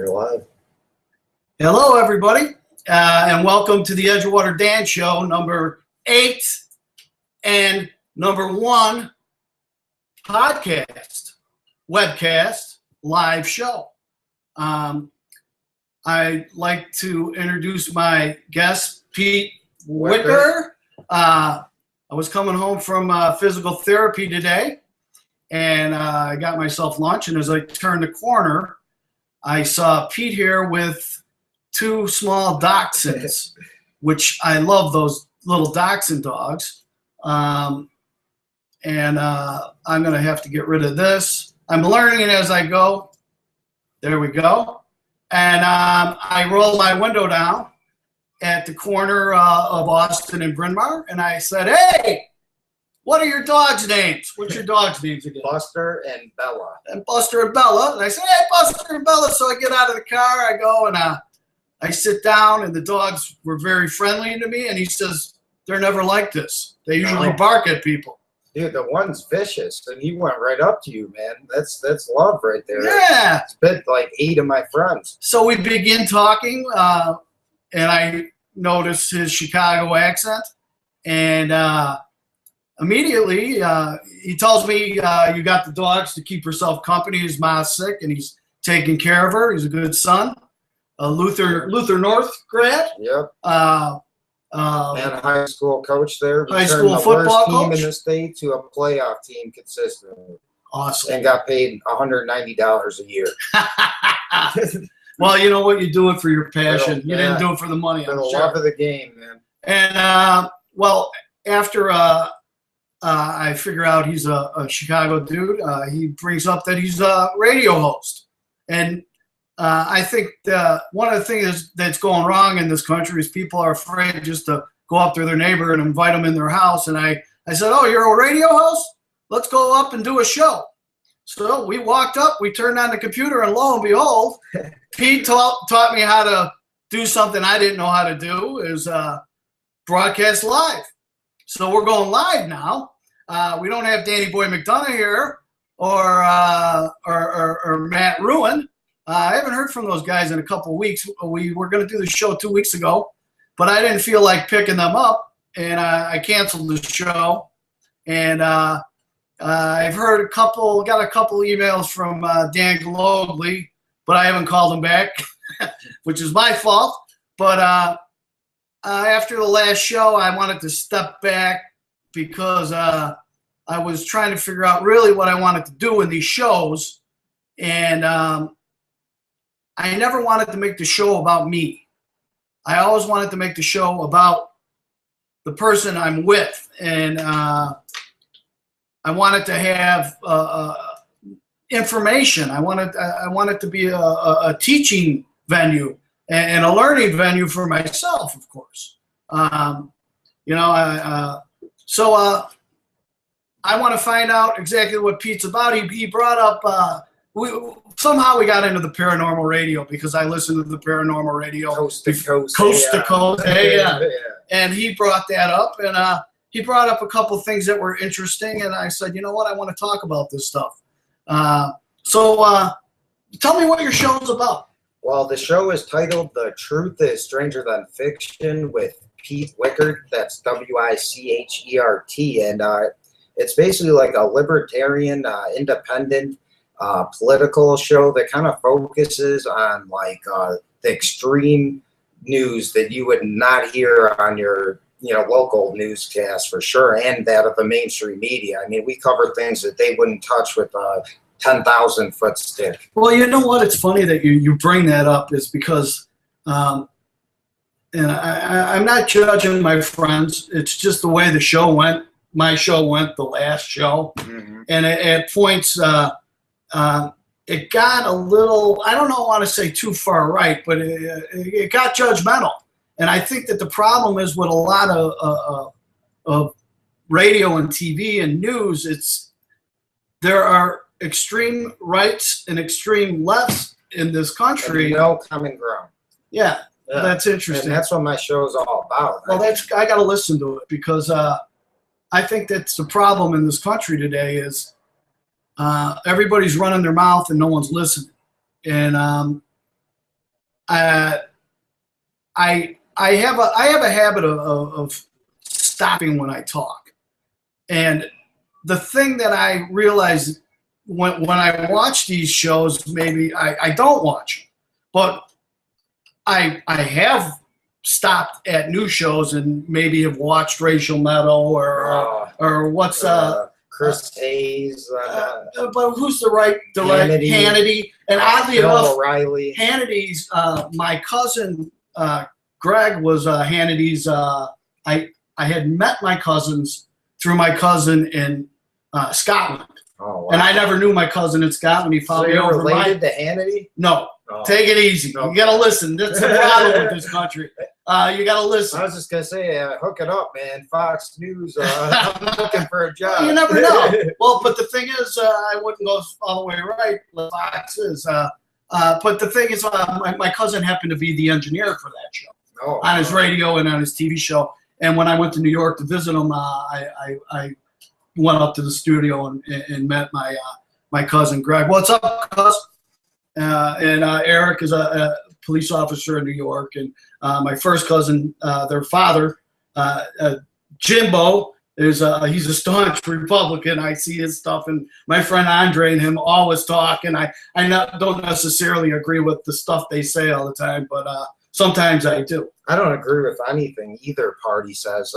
You're live. Hello, everybody, and welcome to the Edgewaterdan Show, number 8 and number 1 podcast, webcast, live show. I'd like to introduce my guest, Pete Wichert. I was coming home from physical therapy today, and I got myself lunch, and as I turned the corner, I saw Pete here with 2 small dachshunds, which I love those little dachshund dogs. I'm going to have to get rid of this. I'm learning it as I go. There we go. And I rolled my window down at the corner of Austin and Bryn Mawr, and I said, "Hey, what are your dogs' names? What's your dogs' names again?" Buster and Bella. And Buster and Bella. And I said, "Hey, Buster and Bella." So I get out of the car, I go, and I sit down, and the dogs were very friendly to me. And he says, "They're never like this. They usually bark at people." Dude, the one's vicious, and he went right up to you, man. That's love right there. Yeah. It's been like 8 of my friends. So we begin talking, and I notice his Chicago accent. And immediately, he tells me, "You got the dogs to keep herself company. His mom's sick, and he's taking care of her. He's a good son. A Luther North grad." Yep. And a high school coach there. High school football team coach in the state to a playoff team consistently. Awesome. And got paid $190 a year. Well, you know what? You do it for your passion. You didn't do it for the money. For the love of the game, man. And well, after I figure out he's a Chicago dude, he brings up that he's a radio host. And I think one of the things that's going wrong in this country is people are afraid just to go up to their neighbor and invite them in their house. And I said, "Oh, you're a radio host? Let's go up and do a show." So we walked up, we turned on the computer, and lo and behold, Pete taught me how to do something I didn't know how to do, is broadcast live. So we're going live now. We don't have Danny Boy McDonough here or Matt Ruin. I haven't heard from those guys in a couple of weeks. We were going to do the show 2 weeks ago, but I didn't feel like picking them up, and I canceled the show. And I've got a couple emails from Dan Glogly, but I haven't called him back, which is my fault. But after the last show, I wanted to step back because I was trying to figure out really what I wanted to do in these shows, and I never wanted to make the show about me. I always wanted to make the show about the person I'm with, and I wanted to have information. I wanted to be a teaching venue and a learning venue for myself, of course. So I want to find out exactly what Pete's about. He brought up. Somehow we got into the paranormal radio because I listened to the paranormal radio coast to coast. Yeah. And he brought that up, and he brought up a couple things that were interesting, and I said, "You know what? I want to talk about this stuff." So tell me what your show's about. Well, the show is titled "The Truth Is Stranger Than Fiction" with Pete Wichert. That's Wichert, and it's basically like a libertarian, independent, political show that kind of focuses on like the extreme news that you would not hear on your local newscast for sure, and that of the mainstream media. I mean, we cover things that they wouldn't touch with a 10,000-foot stick. Well, you know what? It's funny that you bring that up, is because, and I'm not judging my friends. It's just the way the show went. My show went, the last show, and at points. It got a little, I don't want to say too far right, but it got judgmental. And I think that the problem is with a lot of radio and TV and news, there are extreme rights and extreme lefts in this country. And no common ground. Yeah, that's interesting. And that's what my show is all about. Well, I got to listen to it because I think that's the problem in this country today is everybody's running their mouth and no one's listening. And I have a habit of stopping when I talk, and the thing that I realize when I watch these shows, maybe I don't watch them, but I have stopped at new shows and maybe have watched Racial Metal or what's Chris Hayes, but who's the right Hannity, and oddly enough, O'Reilly. Hannity's my cousin Greg was Hannity's. I had met my cousins through my cousin in Scotland. Oh, wow. And I never knew my cousin in Scotland. He found me over related to Hannity? No. Oh. Take it easy. Okay. You got to listen. That's the problem with this country. You got to listen. I was just going to say, hook it up, man. Fox News, I'm looking for a job. You never know. Well, but the thing is, I wouldn't go all the way right like Fox is. But the thing is, my cousin happened to be the engineer for that show on his radio and on his TV show. And when I went to New York to visit him, I went up to the studio and met my cousin Greg. What's up, cuz? And Eric is a police officer in New York, and my first cousin, their father, Jimbo, he's a staunch Republican. I see his stuff, and my friend Andre and him always talk, and I don't necessarily agree with the stuff they say all the time, but sometimes I do. I don't agree with anything either party says.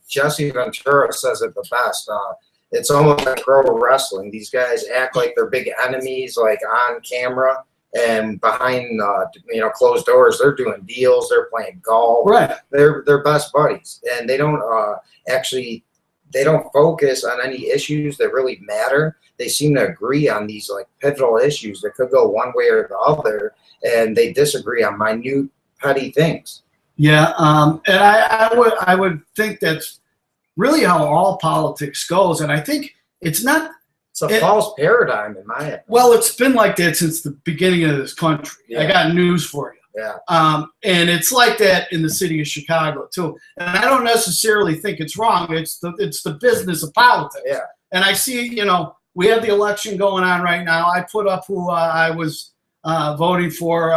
Jesse Ventura says it the best. It's almost like pro wrestling. These guys act like they're big enemies, like on camera, and behind closed doors, they're doing deals. They're playing golf. Right. They're best buddies, and they don't focus on any issues that really matter. They seem to agree on these like pivotal issues that could go one way or the other, and they disagree on minute, petty things. Yeah, and I would think that's really how all politics goes, and I think it's not. It's a false paradigm, in my opinion. Well, it's been like that since the beginning of this country. Yeah. I got news for you. Yeah. And it's like that in the city of Chicago too. And I don't necessarily think it's wrong. It's the business of politics. Yeah. And I see, we have the election going on right now. I put up who I was voting for.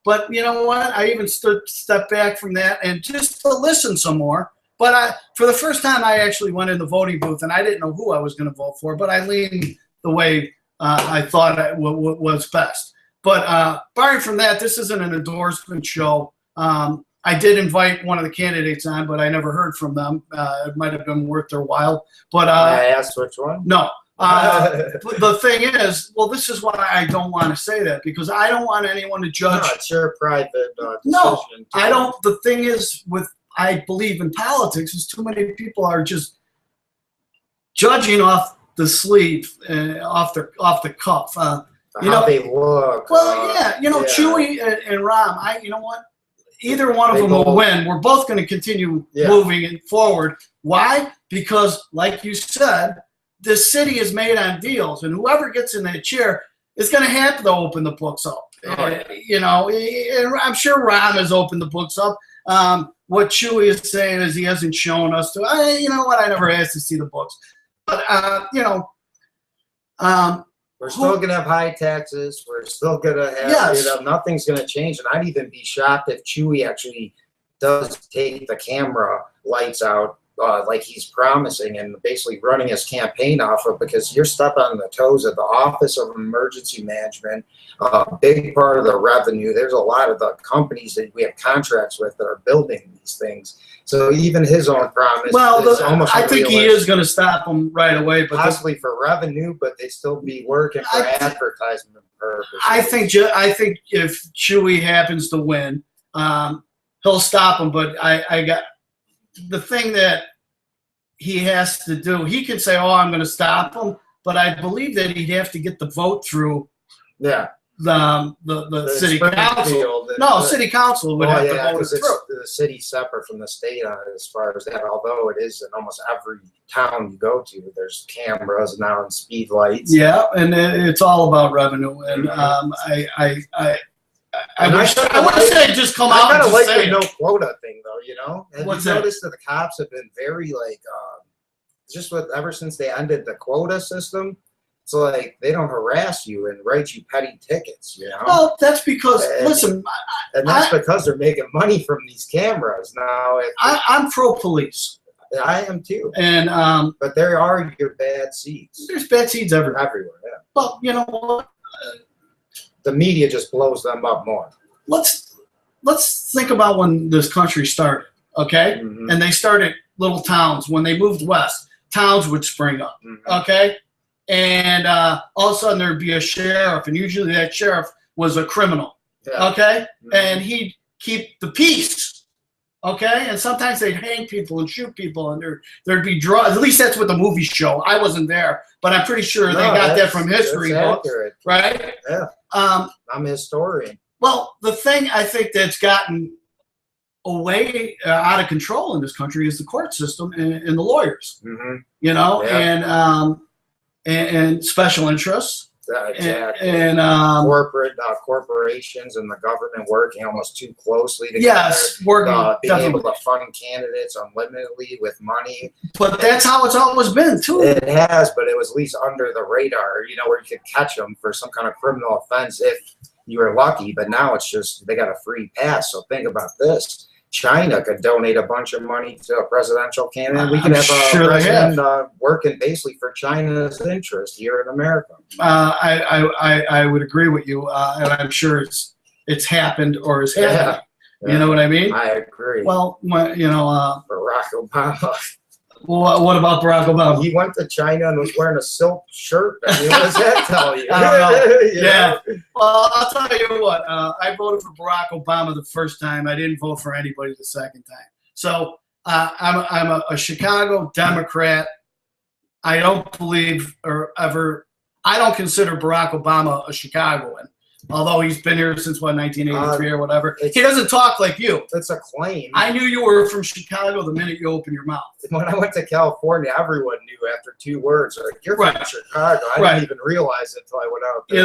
But you know what? I even stepped back from that and just to listen some more. But for the first time, I actually went in the voting booth, and I didn't know who I was going to vote for, but I leaned the way I thought was best. But barring from that, this isn't an endorsement show. I did invite one of the candidates on, but I never heard from them. It might have been worth their while. But I asked which one? No. The thing is, well, this is why I don't want to say that, because I don't want anyone to judge. No, it's your private decision. No, I don't. The thing is, I believe in politics is too many people are just judging off the sleeve, off the cuff. How they look. Well, yeah, Chewy and Rom. You know what? Either one of them will win. We're both going to continue moving forward. Why? Because, like you said, the city is made on deals, and whoever gets in that chair is going to have to open the books up. And I'm sure Rom has opened the books up. What Chewy is saying is he hasn't shown us to. You know what? I never asked to see the books, but we're still gonna have high taxes. We're still gonna have nothing's gonna change, and I'd even be shocked if Chewy actually does take the camera lights out like he's promising and basically running his campaign off of, because you're stepping on the toes of the Office of Emergency Management, a big part of the revenue. There's a lot of the companies that we have contracts with that are building these things. So even his own promise is almost I think he is going to stop them right away. But possibly for revenue, but they still be working for advertisement purposes. I think if Chewy happens to win, he'll stop him. But I got the thing that he has to do. He can say, "Oh, I'm going to stop him," but I believe that he'd have to get the vote through. Yeah. The city council. City council would have to vote it through. The city's separate from the state on it as far as that. Although it is in almost every town you go to, there's cameras now and speed lights. Yeah, and it's all about revenue. And I wouldn't say just come out. I kind of like the no quota thing, though. Have What's you that? noticed that the cops have been very just ever since they ended the quota system? it's like they don't harass you and write you petty tickets, you know? Well, that's because, listen. And that's because they're making money from these cameras. Now, I'm pro-police. I am too. And but there are your bad seeds. There's bad seeds everywhere. Everywhere, yeah. Well, you know what? The media just blows them up more. Let's think about when this country started, okay? Mm-hmm. And they started little towns. When they moved west, towns would spring up, okay? And all of a sudden there'd be a sheriff, and usually that sheriff was a criminal, okay? And he'd keep the peace, okay? And sometimes they'd hang people and shoot people, and there'd be drugs. At least that's what the movies show. I wasn't there, but I'm pretty sure they got that from history books, right? Yeah. I'm a historian. Well, the thing I think that's gotten away out of control in this country is the court system and the lawyers. You know, and special interests. Exactly. And corporations and the government working almost too closely together. Yes, working being able to fund candidates unlimitedly with money. But that's how it's always been too. It has, but it was at least under the radar, you know, where you could catch them for some kind of criminal offense if you were lucky. But now it's just they got a free pass. So think about this. China could donate a bunch of money to a presidential candidate. We can have a president working basically for China's interest here in America. I would agree with you, and I'm sure it's happened or is happening. You know what I mean? I agree. Well, you know, Barack Obama. Well, what about Barack Obama? He went to China and was wearing a silk shirt. I mean, what does that tell you? I don't know. Yeah. Well, I'll tell you what. I voted for Barack Obama the first time. I didn't vote for anybody the second time. So I'm a Chicago Democrat. I don't believe I don't consider Barack Obama a Chicagoan. Although he's been here since, 1983 or whatever. He doesn't talk like you. It's a claim. I knew you were from Chicago the minute you opened your mouth. When I went to California, everyone knew after 2 words, like, you're from Chicago. I didn't even realize it until I went out there. You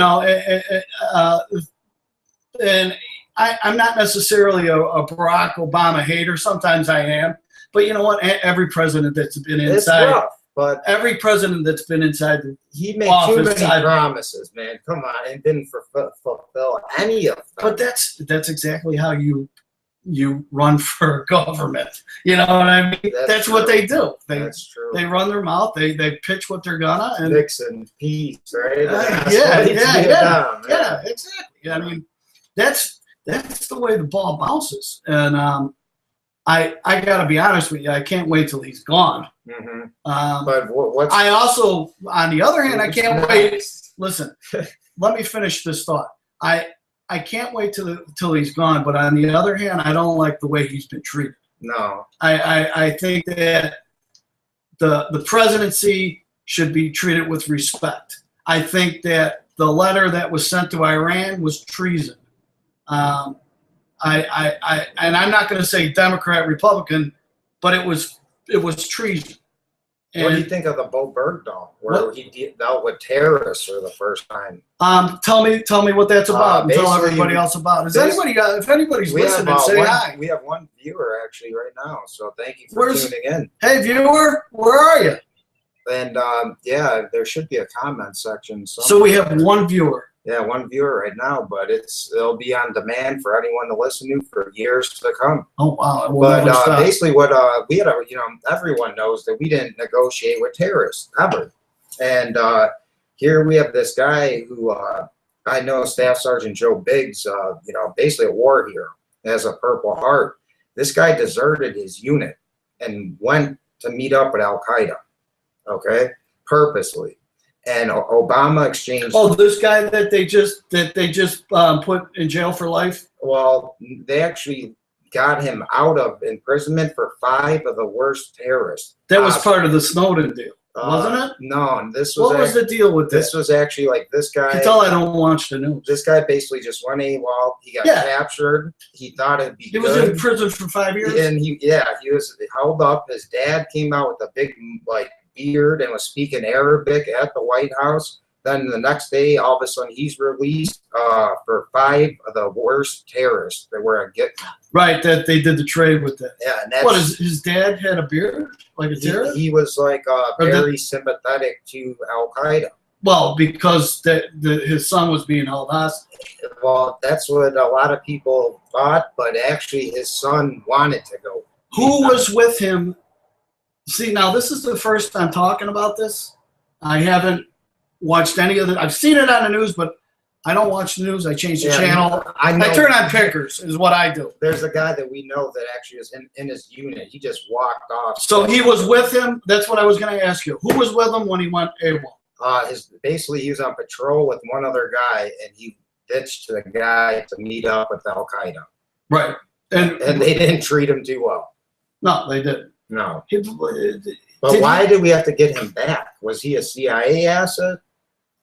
know, and I'm not necessarily a Barack Obama hater. Sometimes I am. But you know what? Every president that's been inside. It's rough. But every president that's been inside the he made too many promises, man. Come on, and didn't fulfill any of them. But that's exactly how you run for government. You know what I mean? That's what they do. That's true. They run their mouth. They pitch what they're gonna. And Nixon, peace, right? Yeah, exactly. I mean, that's the way the ball bounces. And I got to be honest with you. I can't wait till he's gone. But what's I also, on the other hand, I can't wait. Listen, let me finish this thought. I can't wait till he's gone. But on the other hand, I don't like the way he's been treated. No. I think that the presidency should be treated with respect. I think that the letter that was sent to Iran was treason. And I'm not going to say Democrat, Republican, but it was treason. And what do you think of the Bo Bergdahl, where he dealt with terrorists for the first time? Tell me what that's about, and tell everybody else about it. If anybody's listening, say hi. We have one viewer actually right now, so thank you for tuning in. Hey viewer, where are you? And yeah, there should be a comment section. So we have one viewer. Yeah, one viewer right now, but it'll be on demand for anyone to listen to for years to come. Oh wow! But basically, what we had, everyone knows that we didn't negotiate with terrorists ever. And here we have this guy who I know, Staff Sergeant Joe Biggs. Basically a war hero, has a Purple Heart. This guy deserted his unit and went to meet up with Al Qaeda. Okay, purposely. And Obama exchanged. Oh, this guy that they just put in jail for life. Well, they actually got him out of imprisonment for 5 of the worst terrorists. That was part of the Snowden deal, wasn't it? No, and this was. What was the deal with this? This was actually like this guy. You can tell I don't watch the news. This guy basically just went AWOL. He got captured. He thought it'd be. He was in prison for 5 years. And he was held up. His dad came out with a big beard and was speaking Arabic at the White House. Then the next day, all of a sudden, he's released for 5 of the worst terrorists that were getting. Right, that they did the trade with that. Yeah, and that's, what his dad had a beard like a terrorist. He was like very sympathetic to Al Qaeda. Well, because his son was being held hostage. Well, that's what a lot of people thought, but actually his son wanted to go. Who was with him? See, now this is the first time talking about this. I haven't watched any of it. I've seen it on the news, but I don't watch the news. I change the channel. I turn on Pickers is what I do. There's a guy that we know that actually is in his unit. He just walked off. So he was with him? That's what I was going to ask you. Who was with him when he went AWOL? Basically, he was on patrol with one other guy, and he ditched the guy to meet up with Al Qaeda. Right. And they didn't treat him too well. No, they didn't. No. But why did we have to get him back? Was he a CIA asset?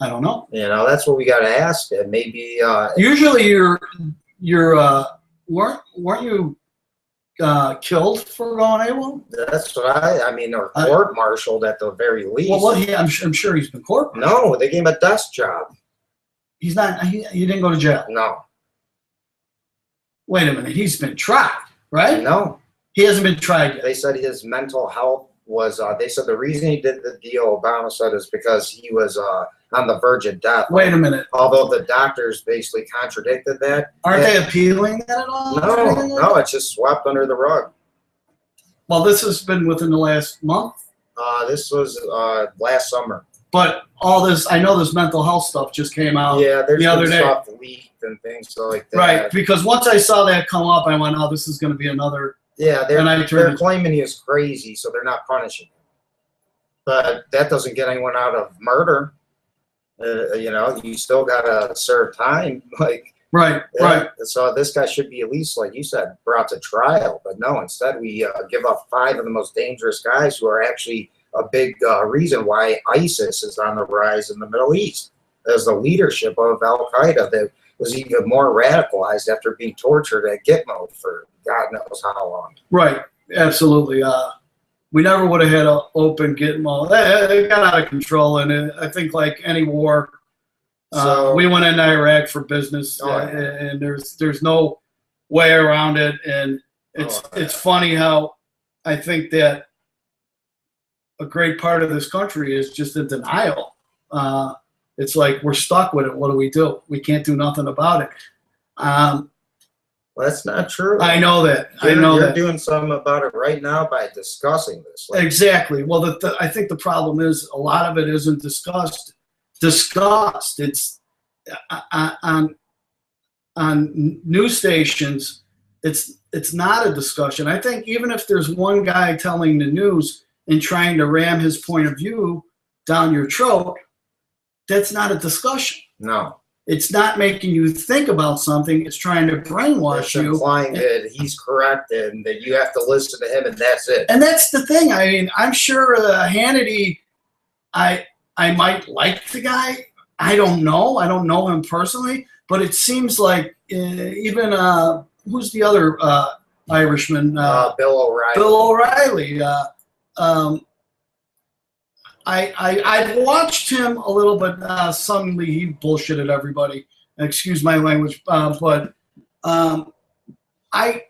I don't know. You know, that's what we got to ask him. Maybe. Usually, weren't you killed for going AWOL? That's what I mean, or court-martialed at the very least. Well, I'm sure he's been court-martialed. No, they gave him a desk job. He's not. He didn't go to jail. No. Wait a minute. He's been tried, right? No. He hasn't been tried yet. They said his mental health was. They said the reason he did the deal, Obama said, is because he was on the verge of death. Wait a minute. Although the doctors basically contradicted that. Aren't they appealing that at all? No, it's just swept under the rug. Well, this has been within the last month. This was last summer. But all this, I know this mental health stuff just came out. Yeah, there's the other been day. stuff leaked and things like that. Right, because once I saw that come up, I went, "Oh, this is going to be another." Yeah, they're claiming he is crazy, so they're not punishing him. But that doesn't get anyone out of murder. You know, you still gotta serve time. Like right. So this guy should be at least, like you said, brought to trial. But no, instead we give up 5 of the most dangerous guys who are actually a big reason why ISIS is on the rise in the Middle East. As the leadership of Al Qaeda that was even more radicalized after being tortured at Gitmo for God knows how long. Right, absolutely. We never would have had an open Gitmo. It got out of control, and I think like any war, we went into Iraq for business, and there's no way around it. And it's funny how I think that a great part of this country is just in denial. It's like we're stuck with it. What do we do? We can't do nothing about it. Well, that's not true. I know that. You're doing something about it right now by discussing this. Exactly. Well, I think the problem is a lot of it isn't discussed. It's on news stations. It's not a discussion. I think even if there's one guy telling the news and trying to ram his point of view down your throat, that's not a discussion. No. It's not making you think about something. It's trying to brainwash you. Implying that he's correct and that you have to listen to him, and that's it. And that's the thing. I mean, I'm sure Hannity, I might like the guy. I don't know. I don't know him personally. But it seems like even who's the other Irishman? Bill O'Reilly. Bill O'Reilly. I watched him a little, but suddenly he bullshitted everybody. Excuse my language, but I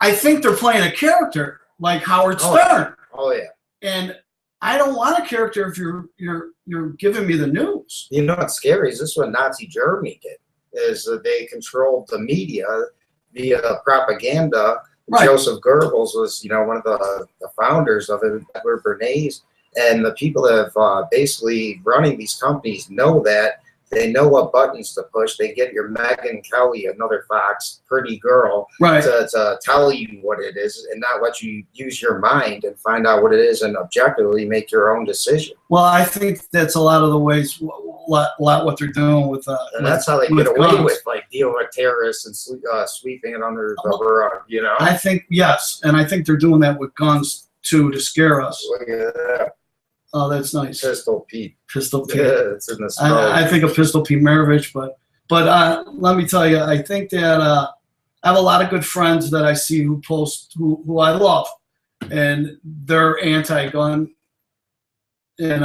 think they're playing a character like Howard Stern. Oh yeah. And I don't want a character if you're giving me the news. You know what's scary is this is what Nazi Germany did. Is that they controlled the media via propaganda. Right. Joseph Goebbels was, one of the founders of it, Edward Bernays. And the people that have basically running these companies know that. They know what buttons to push. They get your Megyn Kelly, another Fox pretty girl, right, to tell you what it is and not let you use your mind and find out what it is and objectively make your own decision. Well, I think that's a lot of the ways, what they're doing with and that's how they get away with dealing with terrorists and sweeping it under the rug. I think yes, and I think they're doing that with guns too to scare us. Look at that. Oh, that's nice. Pistol Pete. Pistol Pete. Yeah, it's in the smoke. I think of Pistol Pete Maravich, but let me tell you, I think that I have a lot of good friends that I see who post who I love, and they're anti-gun. And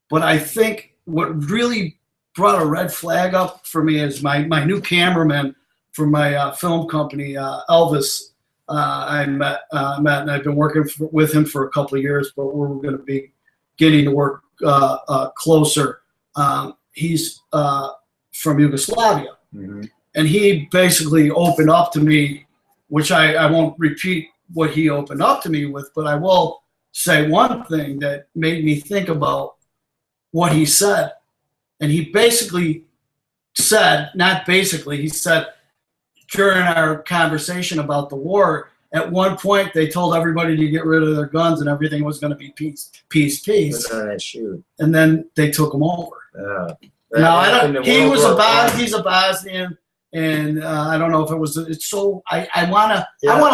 but I think what really brought a red flag up for me is my new cameraman from my film company, Elvis. I met and I've been working with him for a couple of years, but we're going to be getting to work closer He's from Yugoslavia. Mm-hmm. And he basically opened up to me, which I won't repeat what he opened up to me with, but I will say one thing that made me think about what he said. And he basically said, not basically, he said during our conversation about the war, at one point they told everybody to get rid of their guns and everything was going to be peace, peace, peace. And then they took them over. Now, he's a Bosnian. And I don't know if it was. It's so. I wanna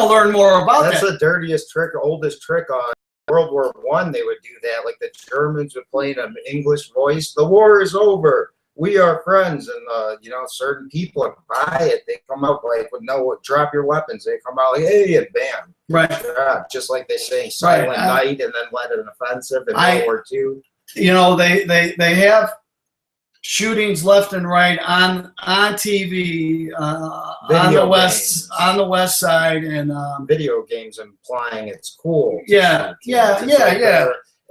learn more about that. That's the dirtiest trick, oldest trick on World War I. They would do that. Like the Germans would play in an English voice. The war is over. We are friends. And certain people would buy it. They come out like with no, drop your weapons. They come out like, hey, and bam, right. Just like they say Silent Night, and then led an offensive in World War II. They have shootings left and right on TV on the west side, and video games implying it's cool. Yeah.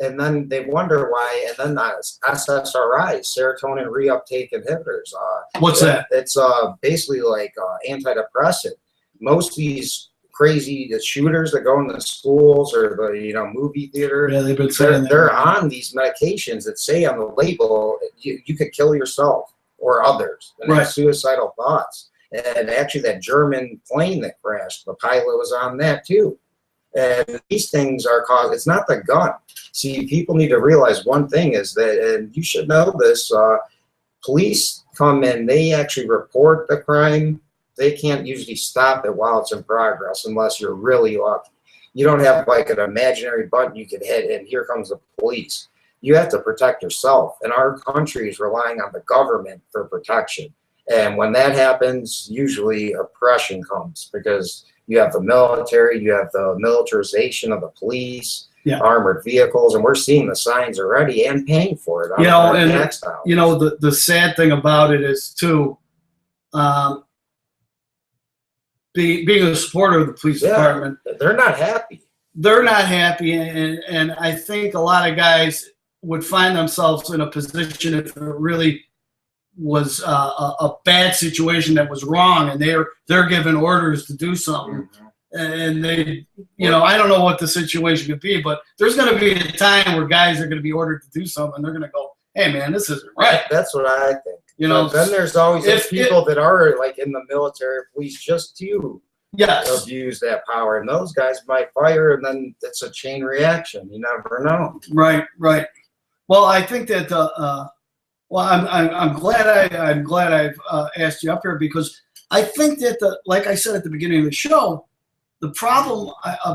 And then they wonder why. And then SSRIs, serotonin reuptake inhibitors. What's that? It's basically like antidepressant. Most of these crazy shooters that go in the schools or the movie theater, yeah, they've been saying they're on these medications that say on the label you could kill yourself or others and have suicidal thoughts. And actually, that German plane that crashed, the pilot was on that too. And these things are caused. It's not the gun. See, people need to realize one thing is that, and you should know this. Police come in, they actually report the crime. They can't usually stop it while it's in progress unless you're really lucky. You don't have like an imaginary button you can hit and here comes the police. You have to protect yourself. And our country is relying on the government for protection. And when that happens, usually oppression comes because you have the military, you have the militarization of the police, armored vehicles, and we're seeing the signs already and paying for it. The sad thing about it is too, being a supporter of the police department, they're not happy. They're not happy, and I think a lot of guys would find themselves in a position if it really was a bad situation that was wrong, and they're given orders to do something, and they, I don't know what the situation could be, but there's going to be a time where guys are going to be ordered to do something, and they're going to go, "Hey, man, this isn't right." That's what I think. But then there's always those people that are like in the military, police, just to abuse that power, and those guys might fire, and then it's a chain reaction. You never know. Right. Well, I think that. I'm glad I've asked you up here because I think that like I said at the beginning of the show, a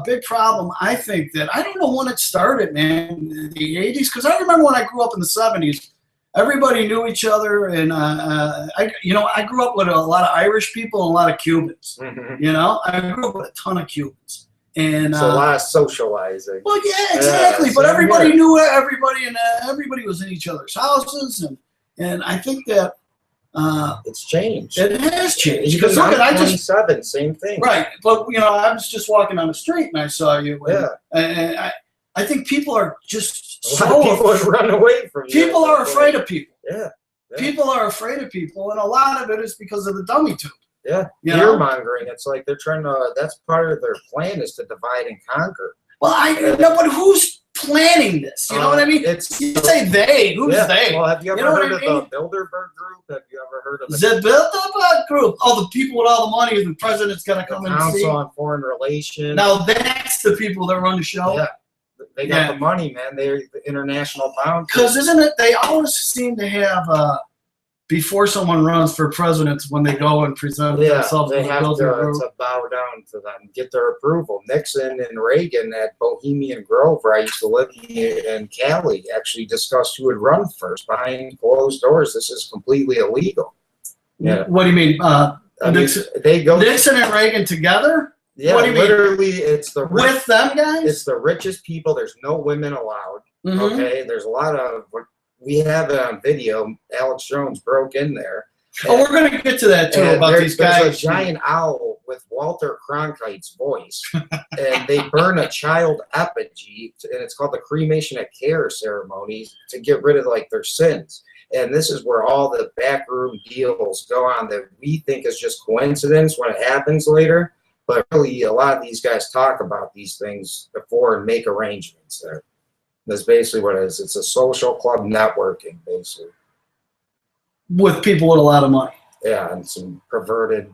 big problem. I think that I don't know when it started, man. The '80s, because I remember when I grew up in the '70s. Everybody knew each other, and I grew up with a lot of Irish people and a lot of Cubans. I grew up with a ton of Cubans, and so a lot of socializing. Well, yeah, exactly. But everybody knew everybody, and everybody was in each other's houses, and I think that it's changed. It has changed because look, I just 27, same thing. Right, but I was just walking on the street and I saw you. And I think people are just. A lot of people have run away from you. People are afraid of people. Yeah. People are afraid of people, and a lot of it is because of the dummy tube. Yeah, fear mongering. It's like they're trying to. That's part of their plan is to divide and conquer. Well, no, but who's planning this? You know what I mean? You say they. Who's they? Well, have you ever heard of the Bilderberg Group? Have you ever heard of the Bilderberg Group? Oh, the people with all the money. The president's gonna come and see. Council on Foreign Relations. Now that's the people that run the show. Yeah. They got the money, man. They're the international bounty. Because isn't it? They always seem to have before someone runs for president when they go and present themselves. They have to bow down to them, get their approval. Nixon and Reagan at Bohemian Grove, where I used to live in Cali, actually discussed who would run first behind closed doors. This is completely illegal. Yeah. What do you mean? Nixon and Reagan together? Yeah, literally, it's the with them guys. It's the richest people. There's no women allowed. Okay, there's a lot of. We have it on video. Alex Jones broke in there. We're gonna get to that too about these guys. There's a giant owl with Walter Cronkite's voice, and they burn a child effigy, and it's called the cremation of care ceremony to get rid of like their sins. And this is where all the backroom deals go on that we think is just coincidence when it happens later. But really, a lot of these guys talk about these things before and make arrangements there. That's basically what it is. It's a social club networking, basically. With people with a lot of money. Yeah, and some perverted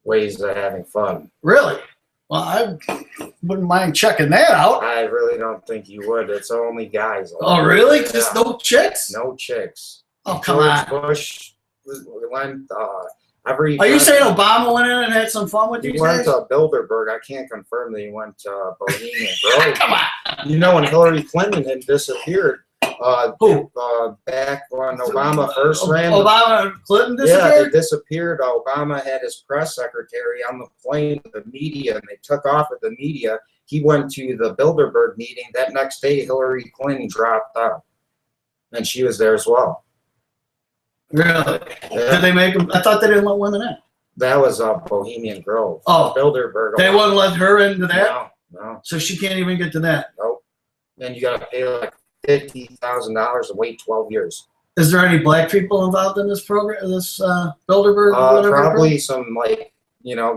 ways of having fun. Really? Well, I wouldn't mind checking that out. I really don't think you would. It's only guys. Oh, really? Yeah. Just no chicks? No chicks. Oh, come George on. Bush went every. Are you saying Obama went in and had some fun with he these went guys? to Bilderberg. I can't confirm that he went to Bohemian Grove. Come on. You know, when Hillary Clinton had disappeared, Who? back when Obama first ran. Obama and Clinton Yeah, they disappeared? disappeared. Obama had his press secretary on the plane with the media, and they took off with the media. He went to the Bilderberg meeting. That next day, Hillary Clinton dropped out, and she was there as well. Really? Yeah. Did they make them? I thought they didn't let women in. That was Bohemian Grove. Oh. Bilderberg. They wouldn't let her into that? No, no, So she can't even get to that. nope. And you got to pay like $50,000 to wait 12 years. Is there any black people involved in this program, this Bilderberg? Whatever Probably some, like,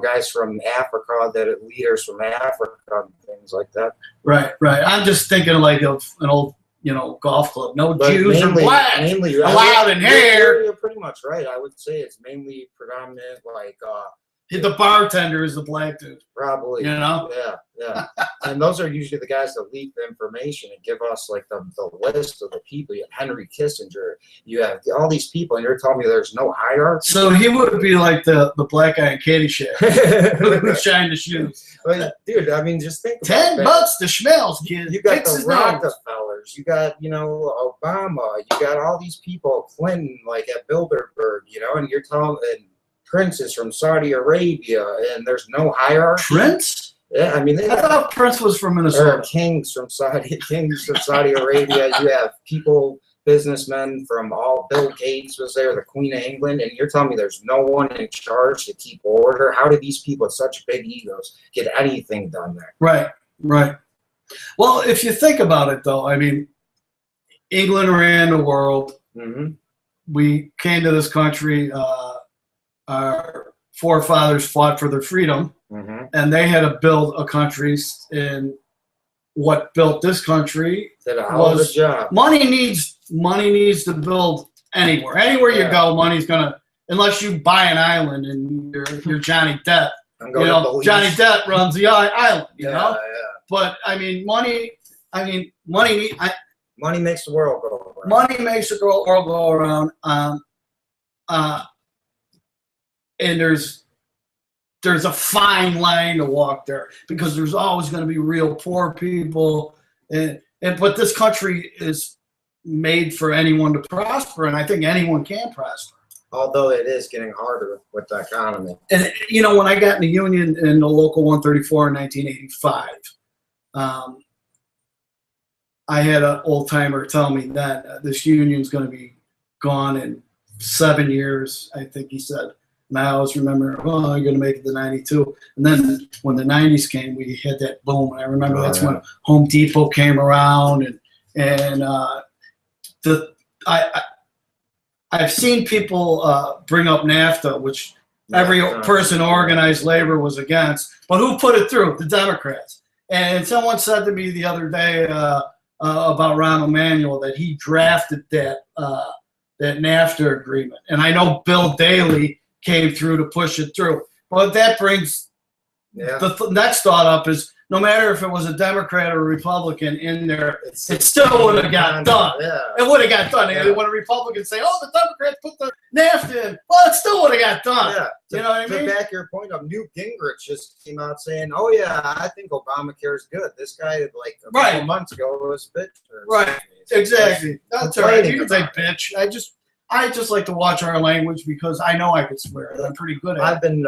guys from Africa, leaders from Africa and things like that. Right, right. I'm just thinking like of an old, golf club. No But Jews or blacks mainly allowed in here. You're pretty much right. I would say it's mainly predominant, like The bartender is the black dude. probably. Yeah. And those are usually the guys that leak the information and give us like the list of the people. You have Henry Kissinger. You have all these people, and you're telling me there's no hierarchy. So he would be like the black guy in Caddyshack who shined the shoes. But, dude, I mean, just think about $10 that. to Schmelz, kid. You got Fix the his nose. Rockefellers. You got, Obama. You got all these people, Clinton, like at Bilderberg, and you're telling, and princes from Saudi Arabia, and there's no hierarchy. Prince? Yeah, I mean, they I thought Prince was from are Minnesota. kings from Saudi Arabia. You have people, businessmen from all. Bill Gates was there, the Queen of England, and you're telling me there's no one in charge to keep order? How do these people with such big egos get anything done there? Right, right. Well, if you think about it, though, I mean, England ran the world. Mm-hmm. We came to this country. Our forefathers fought for their freedom, Mm-hmm. and they had to build a country. And what built this country Did a hell of a was job. money needs to build anywhere. Anywhere you go, money's gonna, unless you buy an island and you're Johnny Depp. I'm going to Belize. Johnny Depp runs the island. You know, Yeah. but I mean, money. Money makes the world go around. Money makes the world go around. And there's a fine line to walk there, because there's always going to be real poor people, but this country is made for anyone to prosper, and I think anyone can prosper. Although it is getting harder with the economy. And when I got in the union in the local 134 in 1985, I had an old timer tell me that this union's going to be gone in 7 years, I think he said. And I always remember, I'm going to make it to 92. And then when the 90s came, we had that boom. And I remember that's when Home Depot came around. And I've seen people bring up NAFTA, which every person organized labor was against. But who put it through? The Democrats. And someone said to me the other day about Rahm Emanuel that he drafted that NAFTA agreement. And I know Bill Daley came through to push it through. But that brings the next thought up is, no matter if it was a Democrat or a Republican in there, it still would have got done. Yeah. It would have got done. And when a Republican say, "Oh, the Democrats put the NAFTA in," well, it still would have got done. Yeah. You know what I mean? To back your point up, Newt Gingrich just came out saying, "Oh yeah, I think Obamacare is good." This guy, like a couple months ago, was a bitch. Right. Exactly. That's all right. You can say bitch. I just like to watch our language because I know I could swear. I'm pretty good at it. I've been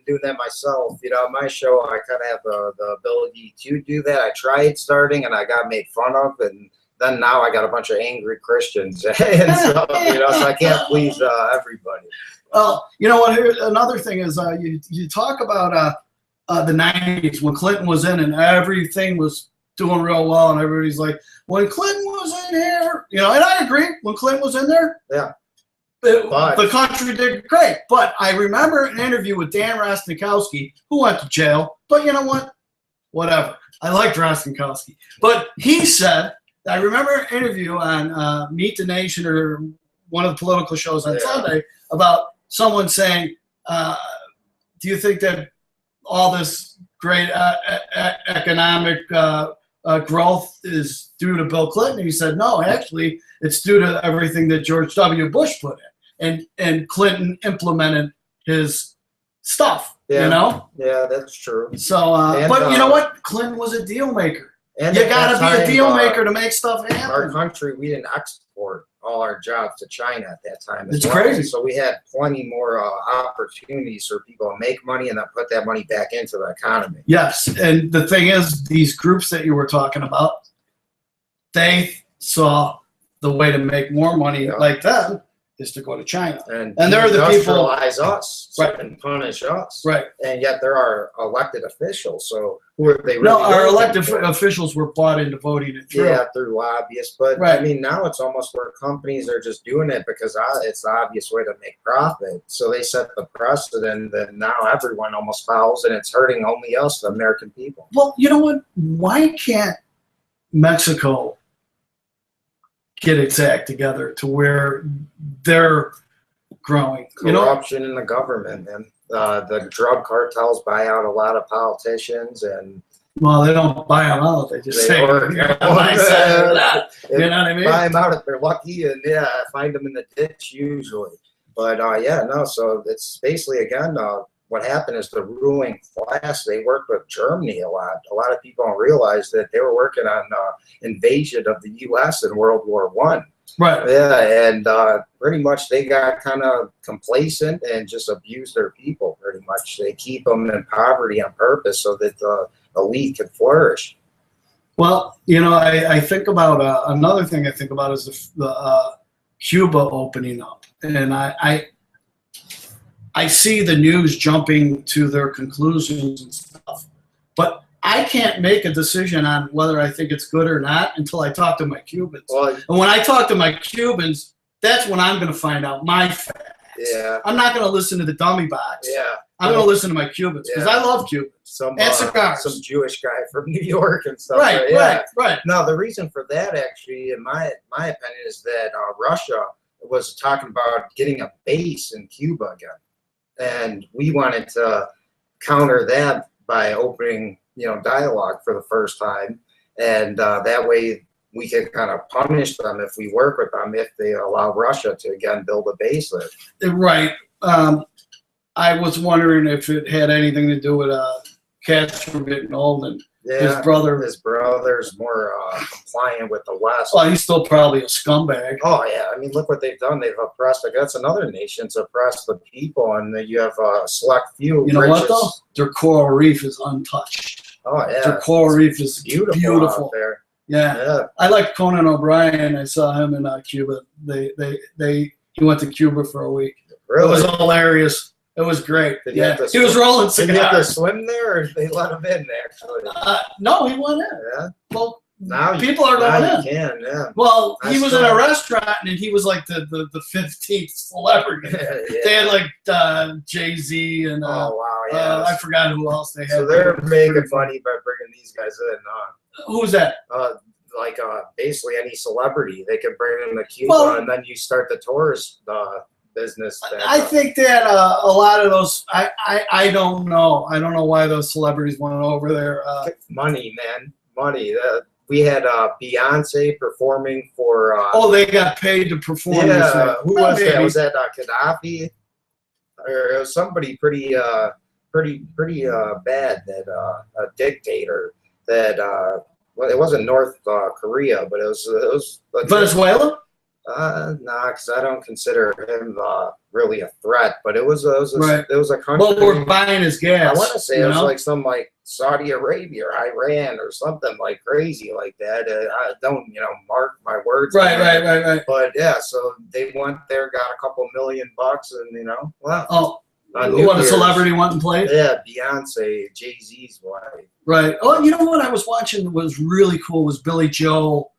doing that myself. My show, I kind of have the ability to do that. I tried starting, and I got made fun of, and then now I got a bunch of angry Christians and stuff. So I can't please everybody. Well, you know what? Here, another thing is you talk about the 90s when Clinton was in, and everything was doing real well, and everybody's like, when Clinton was in here, you know, and I agree, when Clinton was in there, Yeah. The country did great. But I remember an interview with Dan Rostenkowski, who went to jail. But you know what? Whatever. I liked Rostenkowski. But he said, I remember an interview on Meet the Nation or one of the political shows on Sunday about someone saying, do you think that all this great economic growth is due to Bill Clinton? And he said, no, actually, it's due to everything that George W. Bush put in. And Clinton implemented his stuff, you know? Yeah, that's true. So, but you know what? Clinton was a deal maker. And you got to be a deal maker to make stuff happen. Our country, we didn't export all our jobs to China at that time. It's crazy. So we had plenty more opportunities for people to make money and then put that money back into the economy. Yes, and the thing is, these groups that you were talking about, they saw the way to make more money like them is to go to China. And they're the people us and punish us. Right. And yet there are elected officials. So who are they really? No, our elected officials were bought into voting it through. Yeah, through lobbyists. But I mean, now it's almost where companies are just doing it because it's the obvious way to make profit. So they set the precedent that now everyone almost follows, and it's hurting only us, the American people. Well, you know what? Why can't Mexico get its act together to where they're growing? Corruption in the government, and the drug cartels buy out a lot of politicians, and well, they don't buy them out; they just say, "You know what I mean?" Buy them out if they're lucky, and find them in the ditch usually. But so it's basically again. What happened is the ruling class, they worked with Germany a lot. A lot of people don't realize that they were working on invasion of the U.S. in World War I. Right. Yeah, and pretty much they got kind of complacent and just abused their people pretty much. They keep them in poverty on purpose so that the elite can flourish. Well, I think about another thing I think about is the Cuba opening up. And I see the news jumping to their conclusions and stuff, but I can't make a decision on whether I think it's good or not until I talk to my Cubans. Well, and when I talk to my Cubans, that's when I'm going to find out my facts. Yeah. I'm not going to listen to the dummy box. Yeah. I'm going to listen to my Cubans because I love Cubans. Some Jewish guy from New York and stuff. Right. No, the reason for that actually, in my opinion, is that Russia was talking about getting a base in Cuba again. And we wanted to counter that by opening, dialogue for the first time. And that way we could kind of punish them if we work with them, if they allow Russia to, again, build a base there. Right. I was wondering if it had anything to do with Castro getting old and his brother's more compliant with the West. Well, he's still probably a scumbag. Oh, yeah. I mean, look what they've done. They've oppressed, that's another nation to oppress the people, and then you have a select few. You know what, though? Their coral reef is untouched. Oh, yeah. Their coral reaf is beautiful. Out there. Yeah. I like Conan O'Brien. I saw him in Cuba. He went to Cuba for a week. Really? It was hilarious. It was great. He was rolling cigars. Did he have to swim there, or they let him in, actually? No, he went in. Yeah. Well, now people are going in. You can, yeah. Well, he was in a restaurant, and he was like the 15th celebrity. Yeah. They had like Jay-Z and oh, wow, yeah. I forgot who else they had. So they're making money by bringing these guys in. Who's that? Basically any celebrity. They can bring them to Cuba, and then you start the tourist business. I think that a lot of those, I don't know. I don't know why those celebrities went over there. Money, man. Money. We had Beyonce performing for. They got paid to perform. Yeah, who was that? Was that Gaddafi? Or it was somebody pretty bad, that a dictator that well, it wasn't North Korea, but it was Venezuela. Nah, because I don't consider him really a threat. But it was a country. Well, we're buying his gas. I want to say it was like some Saudi Arabia or Iran or something like crazy like that. I don't mark my words. Right. But yeah, so they went there, got a couple $1 million, and wow. Oh, What, a celebrity went and played? Yeah, Beyonce, Jay-Z's wife. Right. Oh, you know what I was watching was really cool was Billy Joel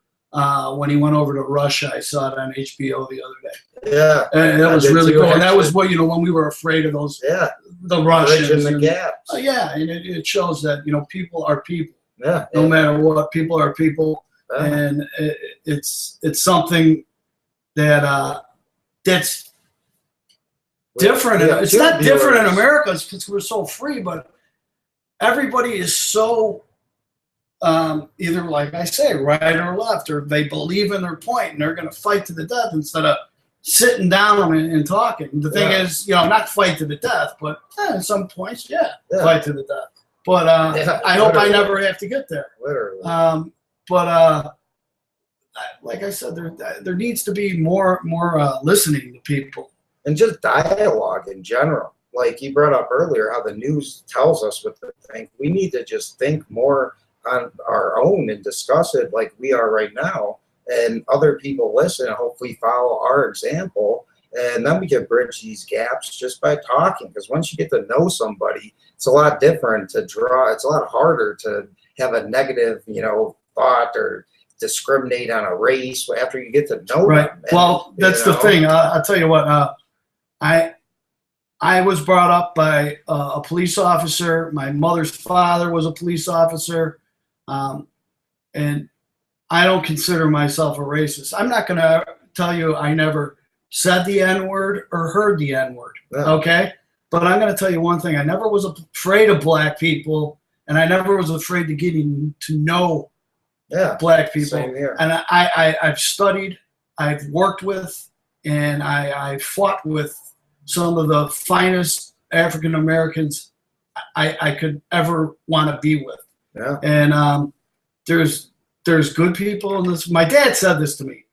when he went over to Russia. I saw it on HBO the other day. Yeah. And that was really cool. And that was what, when we were afraid of those, the Russians. Bridging the gaps. Yeah, and it shows that, people are people. Yeah. No matter what, people are people. And it's something that that's different. It's not different in America because we're so free, but everybody is so either, like I say, right or left, or they believe in their point and they're going to fight to the death instead of sitting down and talking. The thing is, not fight to the death, but at some points, fight to the death. But I hope I never have to get there. Literally. But like I said, there needs to be more listening to people. And just dialogue in general. Like you brought up earlier, how the news tells us what to think. We need to just think more on our own and discuss it like we are right now. And other people listen and hopefully follow our example. And then we can bridge these gaps just by talking. Because once you get to know somebody, it's a lot different to draw. It's a lot harder to have a negative, thought or discriminate on a race after you get to know them. And, well, that's the thing. I'll tell you what. I was brought up by a police officer. My mother's father was a police officer, and I don't consider myself a racist. I'm not going to tell you I never said the N-word or heard the N-word. Okay, but I'm going to tell you one thing. I never was afraid of black people, and I never was afraid to getting to know black people. Same here. And I've studied, I've worked with, and I fought with some of the finest African Americans I could ever want to be with. Yeah. And there's good people in this. My dad said this to me,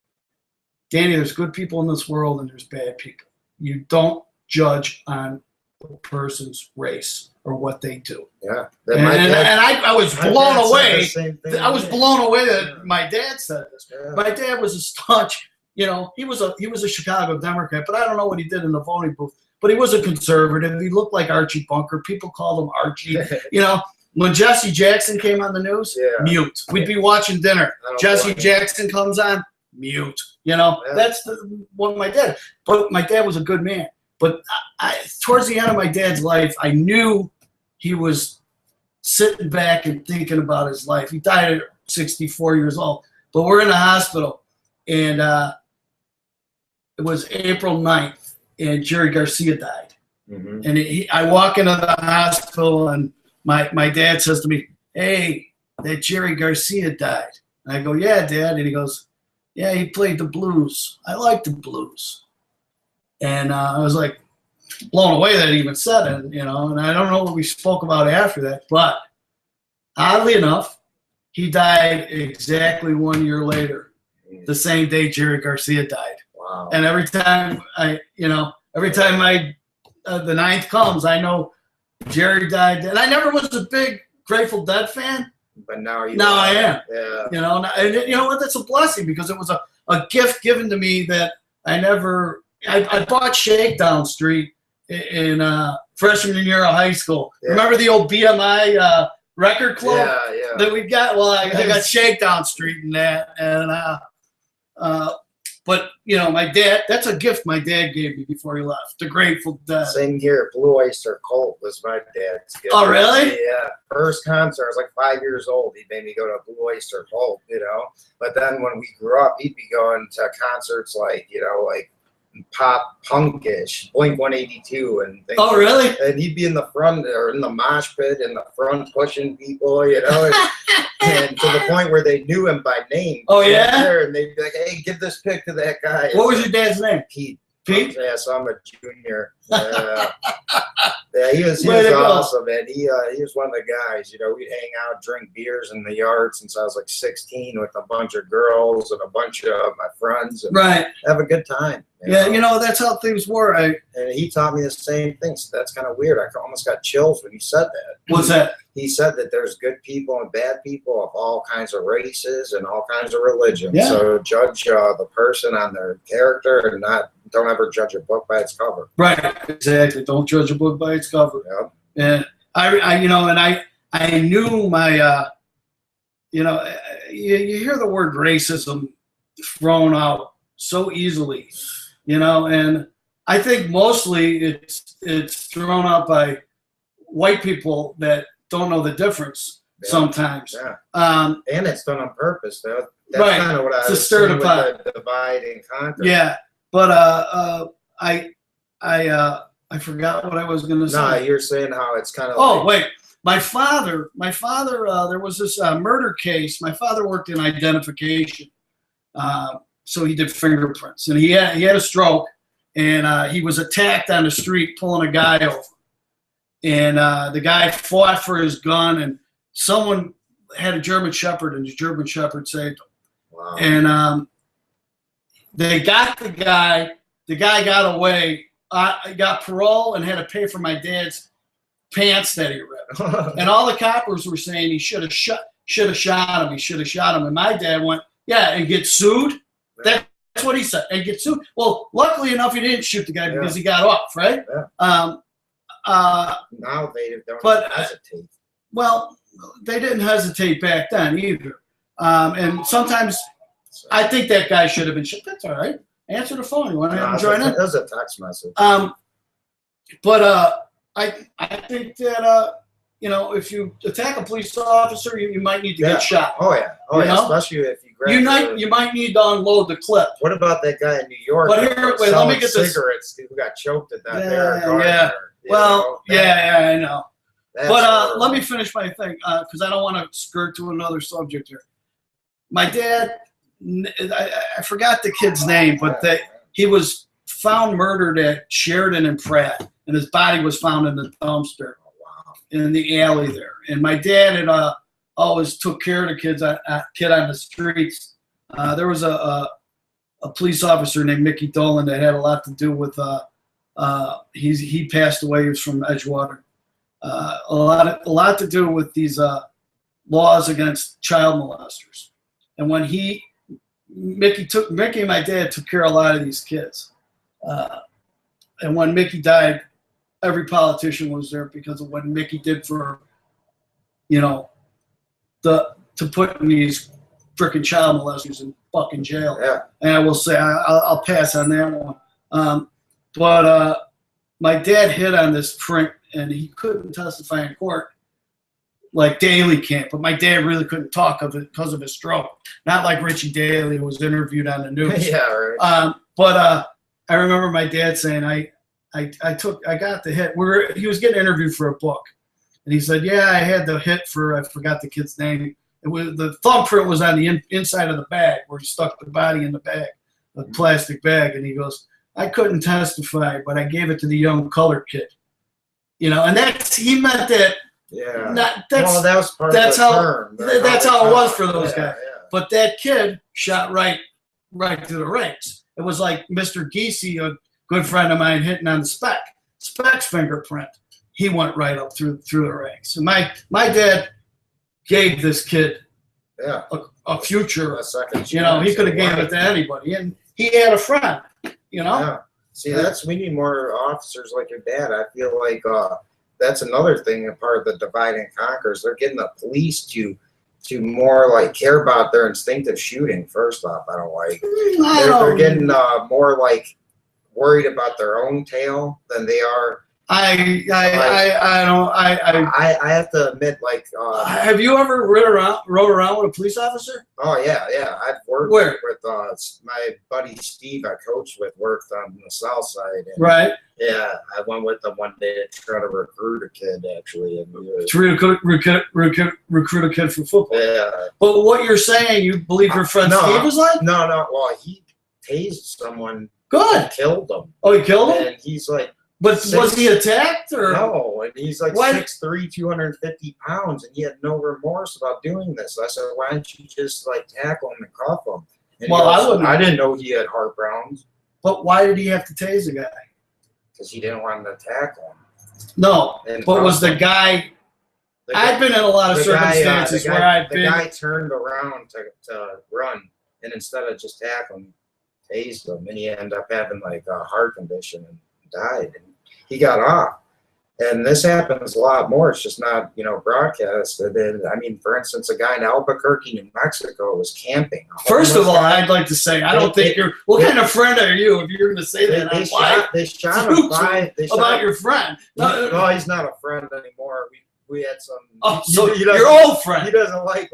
Danny. There's good people in this world, and there's bad people. You don't judge on a person's race or what they do. Yeah. And I was blown away. I was blown away that my dad said this. Yeah. My dad was a staunch. He was a Chicago Democrat, but I don't know what he did in the voting booth. But he was a conservative. He looked like Archie Bunker. People called him Archie. When Jesse Jackson came on the news, mute. We'd be watching dinner. Jesse Jackson comes on, mute. That's what my dad. But my dad was a good man. But towards the end of my dad's life, I knew he was sitting back and thinking about his life. He died at 64 years old. But we're in the hospital, and it was April 9th, and Jerry Garcia died. Mm-hmm. And I walk into the hospital, and my dad says to me, "Hey, that Jerry Garcia died." And I go, "Yeah, Dad." And he goes, "Yeah, he played the blues. I like the blues." And I was like blown away that he even said it, and I don't know what we spoke about after that. But oddly enough, he died exactly 1 year later, the same day Jerry Garcia died. Wow. And every time the 9th comes, I know Jerry died. And I never was a big Grateful Dead fan. But now I am. Yeah. And you know what? That's a blessing because it was a gift given to me that I never. I bought Shakedown Street in freshman year of high school. Yeah. Remember the old BMI record club that we got? Well, I got Shakedown Street in that, and but my dad. That's a gift my dad gave me before he left. The Grateful Dead. Same here. Blue Oyster Cult was my dad's gift. Oh, really? Yeah. First concert, I was like 5 years old. He made me go to Blue Oyster Cult. But then when we grew up, he'd be going to concerts like pop punkish, Blink 182 and things. Oh, really? And he'd be in the front or in the mosh pit in the front pushing people, and to the point where they knew him by name. Oh, yeah? And they'd be like, "Hey, give this pic to that guy." What was your dad's name? Pete. Pete? Yeah, so I'm a junior. He was awesome, man. He was one of the guys. We'd hang out, drink beers in the yard since I was like 16 with a bunch of girls and a bunch of my friends. And have a good time. That's how things were. And he taught me the same thing. So that's kind of weird. I almost got chills when he said that. What's that? He said that there's good people and bad people of all kinds of races and all kinds of religions. Yeah. So judge the person on their character and not don't ever judge a book by its cover. Right, exactly. Don't judge a book by its cover. Yep. And I knew my, you hear the word racism thrown out so easily, and I think mostly it's thrown out by white people that don't know the difference sometimes. Yeah. And it's done on purpose, though. That's right. kind of what I to was stir saying the pot. with the divide and conquer. Yeah, but I forgot what I was going to say. No, you're saying how it's kind of. Oh, wait. My father. There was this murder case. My father worked in identification, so he did fingerprints, and he had a stroke, and he was attacked on the street pulling a guy over, and the guy fought for his gun, and someone had a German Shepherd, and the German Shepherd saved him. Wow. And they got the guy. The guy got away. I got parole and had to pay for my dad's pants that he ripped. And all the coppers were saying he should have shot him. He should have shot him. And my dad went, yeah, and get sued. That's what he said, and get sued. Well, luckily enough, he didn't shoot the guy because he got off, right? Yeah. Now they don't hesitate. Well, they didn't hesitate back then either. And sometimes I think that guy should have been shot. That's all right. Answer the phone. You want to join in? That was a text message. But I think that if you attack a police officer, you might need to get shot. Oh yeah. Especially if you grab. You might need to unload the clip. What about that guy in New York? But here, wait, let me get this. Cigarettes who got choked at that. Yeah. Well, I know. But let me finish my thing because I don't want to skirt to another subject here. My dad. I forgot the kid's name, but he was found murdered at Sheridan and Pratt, and his body was found in the dumpster in the alley there. And my dad had always took care of the kid on the streets. There was a police officer named Mickey Dolan that had a lot to do with. He passed away. He was from Edgewaterdan. A lot to do with these laws against child molesters. And when Mickey and my dad took care of a lot of these kids. And when Mickey died, every politician was there because of what Mickey did for, to put these freaking child molesters in fucking jail. Yeah. And I will say, I'll pass on that one. But my dad hit on this print, and he couldn't testify in court like Daly can't, but my dad really couldn't talk of it because of his stroke. Not like Richie Daly, who was interviewed on the news. Yeah, right. But I remember my dad saying, I got the hit. He was getting interviewed for a book, and he said, yeah, I had the hit for, I forgot the kid's name. It was the thumbprint was on the inside of the bag where he stuck the body in the bag, the plastic bag, and he goes, I couldn't testify, but I gave it to the young colored kid. And he meant that. Yeah. That was part of the term. That's how it was for those guys. Yeah. But that kid shot right through the ranks. It was like Mr. Giese, a good friend of mine, hitting on the Spec's fingerprint. He went right up through the ranks. And my dad gave this kid a future. A second he could have gave it to anybody, and he had a friend. Yeah. See, we need more officers like your dad. I feel like. That's another thing, a part of the divide and conquers. They're getting the police to more like care about their instinctive shooting. First off, I don't like. They're getting more like worried about their own tail than they are. I have to admit, like. Have you ever rode around with a police officer? Oh yeah. I've worked with my buddy Steve. I coached with, worked on the south side. And, right. Yeah, I went with them one day to try to recruit a kid actually. And recruit a kid for football. Yeah. But what you're saying, you believe your friend Steve was like? No. Well, he tased someone. Good. Killed him. Oh, he killed him? And he's like. But was he attacked or no? And he's like 6'3", 250 pounds, and he had no remorse about doing this. So I said, "Why don't you just like tackle him and cuff him?" And I didn't know he had heart browns. But why did he have to tase the guy? Because he didn't want to tackle him. No, but was the guy? I've been in a lot of circumstances where I've been. The guy turned around to run, and instead of just tackling, tased him, and he ended up having like a heart condition and died. And he got off. And this happens a lot more. It's just not, broadcasted. And I mean, for instance, a guy in Albuquerque, New Mexico, was camping. First of all, I'd like to say, I don't think you're. What kind of friend are you if you're going to say that? They shot him about your friend. No, he's not a friend anymore. We had some. Oh, so your old friend. He doesn't like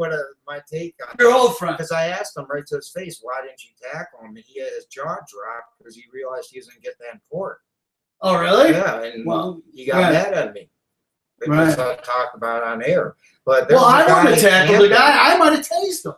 my take on your old friend. Because I asked him right to his face, why didn't you tackle him? And he had his jaw dropped because he realized he was going to get that in court. Oh, really? Yeah, and he got mad at me because I talked about it on air. But I wouldn't have tackled the guy. I might have tased him.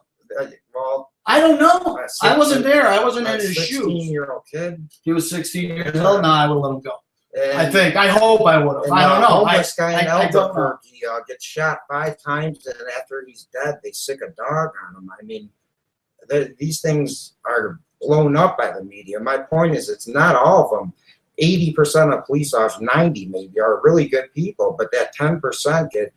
Well, I don't know. I wasn't there. I wasn't in his shoes. 16-year-old kid. He was 16 years old. No, I would have let him go. And I hope I would have. I don't know. This guy in Albuquerque gets shot 5 times, and after he's dead, they sick a dog on him. I mean, these things are blown up by the media. My point is, it's not all of them. 80% of police officers, 90 maybe, are really good people, but that 10% get,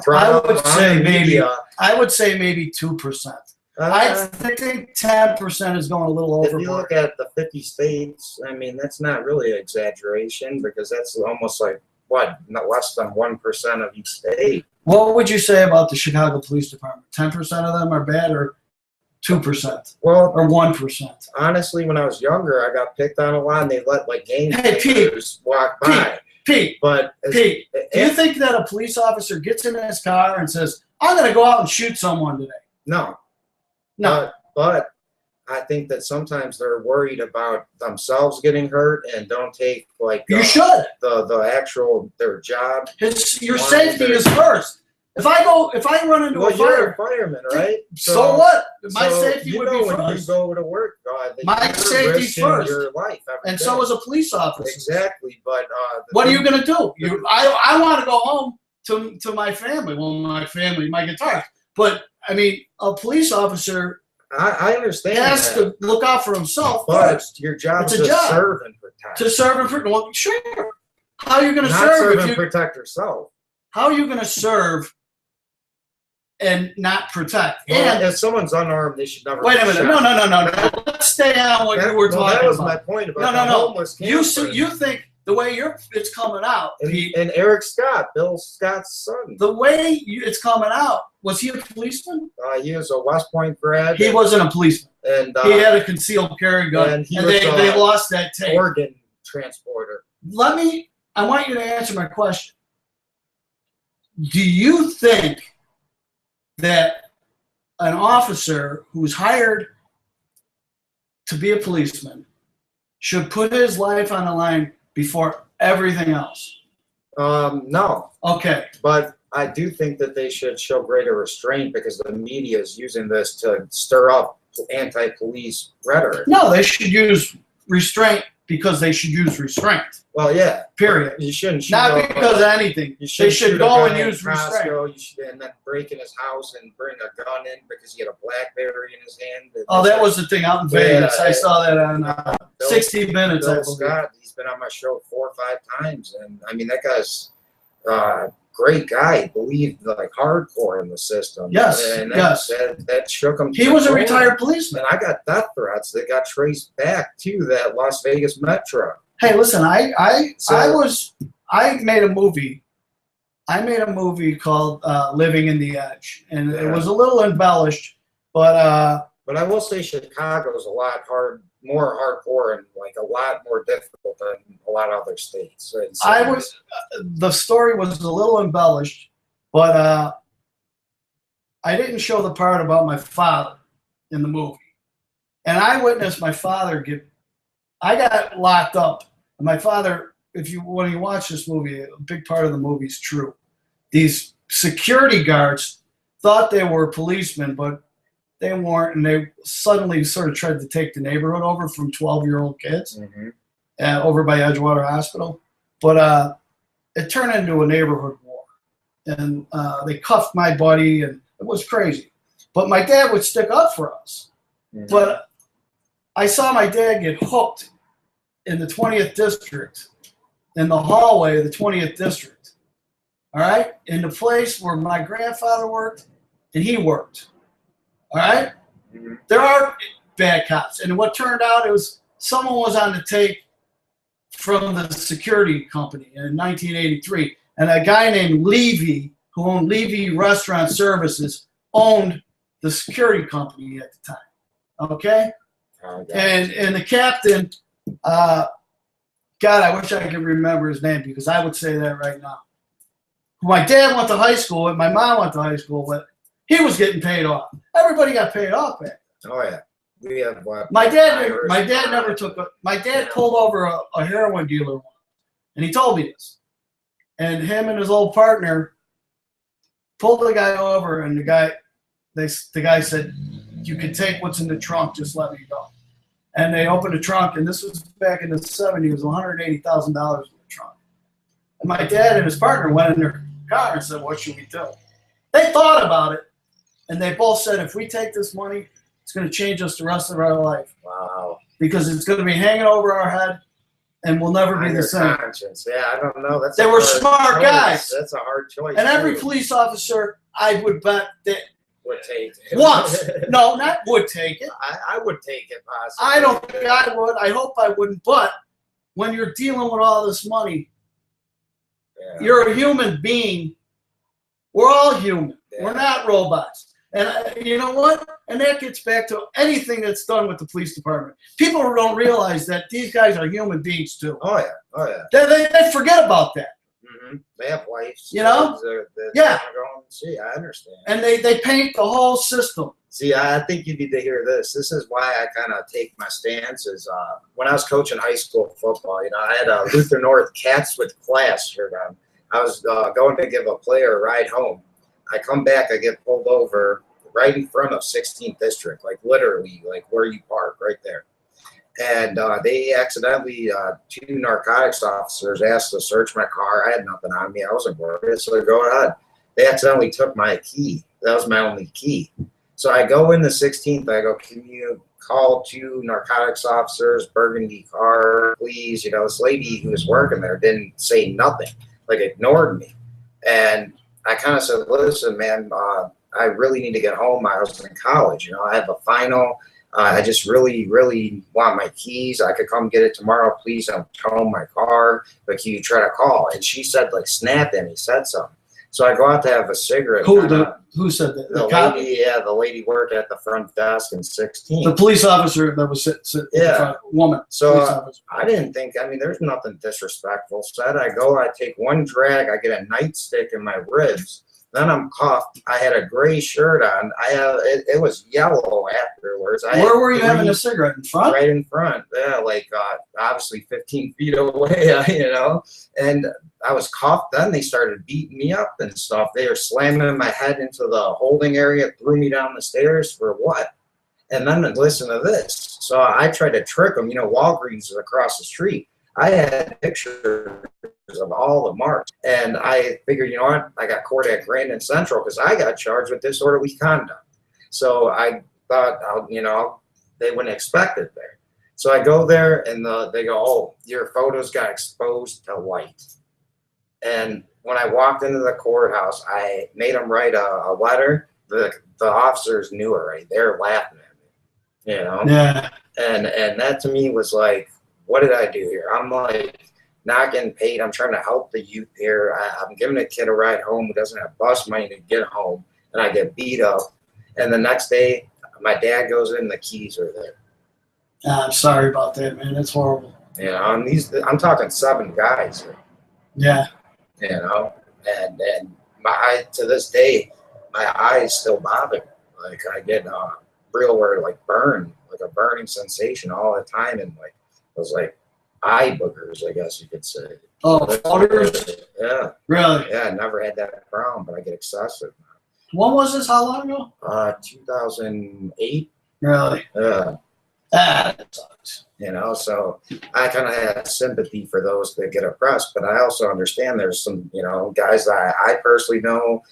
brought up on the media. I would say maybe 2%. I think 10% is going a little overboard. If you look at the 50 states, I mean, that's not really an exaggeration because that's almost like, not less than 1% of each state. What would you say about the Chicago Police Department? 10% of them are bad or 2%? Well, or 1%? Honestly, when I was younger, I got picked on a lot and they let like gangsters walk by. Pete, do you think that a police officer gets in his car and says, I'm going to go out and shoot someone today? No. No. But I think that sometimes they're worried about themselves getting hurt and don't take like you should the actual their job. Your safety is first. If I run into a fire, you're a fireman, right? So what? My safety would be first. When you go to work, my safety first. Your life and so is a police officer. Exactly, but what are you going to do? I want to go home to my family. Well, my family, my guitar. But I mean, a police officer. I understand. Has to look out for himself first. Your job is to serve and protect. To serve and protect. Well, sure. How are you going to serve and protect yourself? How are you going to serve and not protect? Well, and if someone's unarmed, they should never. Wait a minute. No. Let's stay on what you were talking about. That was my point about the homeless campers. You think the way it's coming out, and Eric Scott, Bill Scott's son. The way it's coming out, was he a policeman? He was a West Point grad. He wasn't a policeman. And he had a concealed carry gun, and they lost that tape. Organ transporter. I want you to answer my question. Do you think that an officer who's hired to be a policeman should put his life on the line before everything else? No. Okay. But I do think that they should show greater restraint because the media is using this to stir up anti-police rhetoric. No, they should use restraint because they should use restraint. Well, yeah. Period. You shouldn't. Not because of anything. They should go and use restraint. And then break in his house and bring a gun in because he had a BlackBerry in his hand. Oh, that was the thing out in Vegas. I saw that on 60 Minutes. Bill Scott, he's been on my show 4 or 5 times. And, I mean, that guy's great guy. Believed, like, hardcore in the system. Yes, and that shook him. He was a retired policeman. And I got death threats that got traced back to that Las Vegas Metro. Hey, listen, I made a movie. I made a movie called Living in the Edge, and it was a little embellished, but I will say Chicago's a lot more hardcore, and like a lot more difficult than a lot of other states. The story was a little embellished, but I didn't show the part about my father in the movie, and I witnessed my father I got locked up. And my father, when you watch this movie, a big part of the movie is true. These security guards thought they were policemen, but they weren't, and they suddenly sort of tried to take the neighborhood over from 12-year-old kids over by Edgewater Hospital. But it turned into a neighborhood war, and they cuffed my buddy, and it was crazy. But my dad would stick up for us. But I saw my dad get hooked in the 20th district, in the hallway of the 20th district, all right? In the place where my grandfather worked and he worked, all right? There are bad cops. And what turned out, it was someone was on the take from the security company in 1983. And a guy named Levy, who owned Levy Restaurant Services, owned the security company at the time. Okay? And the captain, God, I wish I could remember his name because I would say that right now. My dad went to high school and my mom went to high school, but he was getting paid off. Everybody got paid off back then. Oh yeah, we have what? My dad never took a. My dad pulled over a heroin dealer once, and he told me this. And him and his old partner pulled the guy over, and the guy said, "You can take what's in the trunk. Just let me go." And they opened the trunk, and this was back in the '70s. $180,000 in the trunk. And my dad and his partner went in their car and said, "What should we do?" They thought about it, and they both said, "If we take this money, it's going to change us the rest of our life." Wow. Because it's going to be hanging over our head, and we'll never be the same. Conscience. Yeah, I don't know. They were smart guys. That's a hard choice. And every police officer, I would bet that would take it. Once. No, not would take it. I would take it, possibly. I don't think I would. I hope I wouldn't. But when you're dealing with all this money, you're a human being. We're all human. Yeah. We're not robots. And you know what? And that gets back to anything that's done with the police department. People don't realize that these guys are human beings too. Oh yeah, oh yeah. They forget about that. Mm-hmm. They have lives. You know? Yeah. See, I understand. And they paint the whole system. See, I think you need to hear this. This is why I kind of take my stances. When I was coaching high school football, you know, I had a Luther North Cats with class shirt on. I was going to give a player a ride home. I come back, I get pulled over right in front of 16th District, like literally, like where you park, right there. And they accidentally, two narcotics officers asked to search my car. I had nothing on me. I wasn't worried, so go ahead. They accidentally took my key. That was my only key. So I go in the 16th. I go, can you call two narcotics officers, burgundy car, please? You know, this lady who was working there didn't say nothing, like ignored me. And I kind of said, listen, man, I really need to get home. I was in college. You know, I have a final. I just really, really want my keys. I could come get it tomorrow. Please, I'm towing my car. But can you try to call? And she said, like, snapped at me, said something. So I go out to have a cigarette. Who said that? The lady, yeah, the lady worked at the front desk in 16. The police officer that was yeah, woman. So I didn't think. I mean, there's nothing disrespectful said. I go, I take one drag, I get a nightstick in my ribs. Then I'm cuffed. I had a gray shirt on. It was yellow afterwards. Where were you having a cigarette? In front? Right in front. Yeah, like obviously 15 feet away, you know. And I was cuffed. Then they started beating me up and stuff. They were slamming my head into the holding area, threw me down the stairs for what? And then listen to this. So I tried to trick them. You know, Walgreens is across the street. I had pictures of all the marks. And I figured, you know what, I got court at Grandin Central because I got charged with disorderly conduct. So I thought, you know, they wouldn't expect it there. So I go there and they go, oh, your photos got exposed to light. And when I walked into the courthouse, I made them write a letter. The officers knew already. They were laughing at me, you know? Yeah. And that to me was like, what did I do here? I'm like, not getting paid. I'm trying to help the youth here. I'm giving a kid a ride home who doesn't have bus money to get home, and I get beat up. And the next day, my dad goes in, the keys are there. I'm sorry about that, man. That's horrible. You know, I'm talking 7 guys here. Yeah. You know, and to this day, my eyes still bother me. Like I get real word like burn, like a burning sensation all the time, and like it was like eye boogers, I guess you could say. Oh, boogers? Yeah. Really? Yeah, I never had that problem, but I get excessive now. When was this? How long ago? 2008. Really? Yeah. That sucks. You know, so I kind of have sympathy for those that get oppressed, but I also understand there's some, you know, guys that I personally know,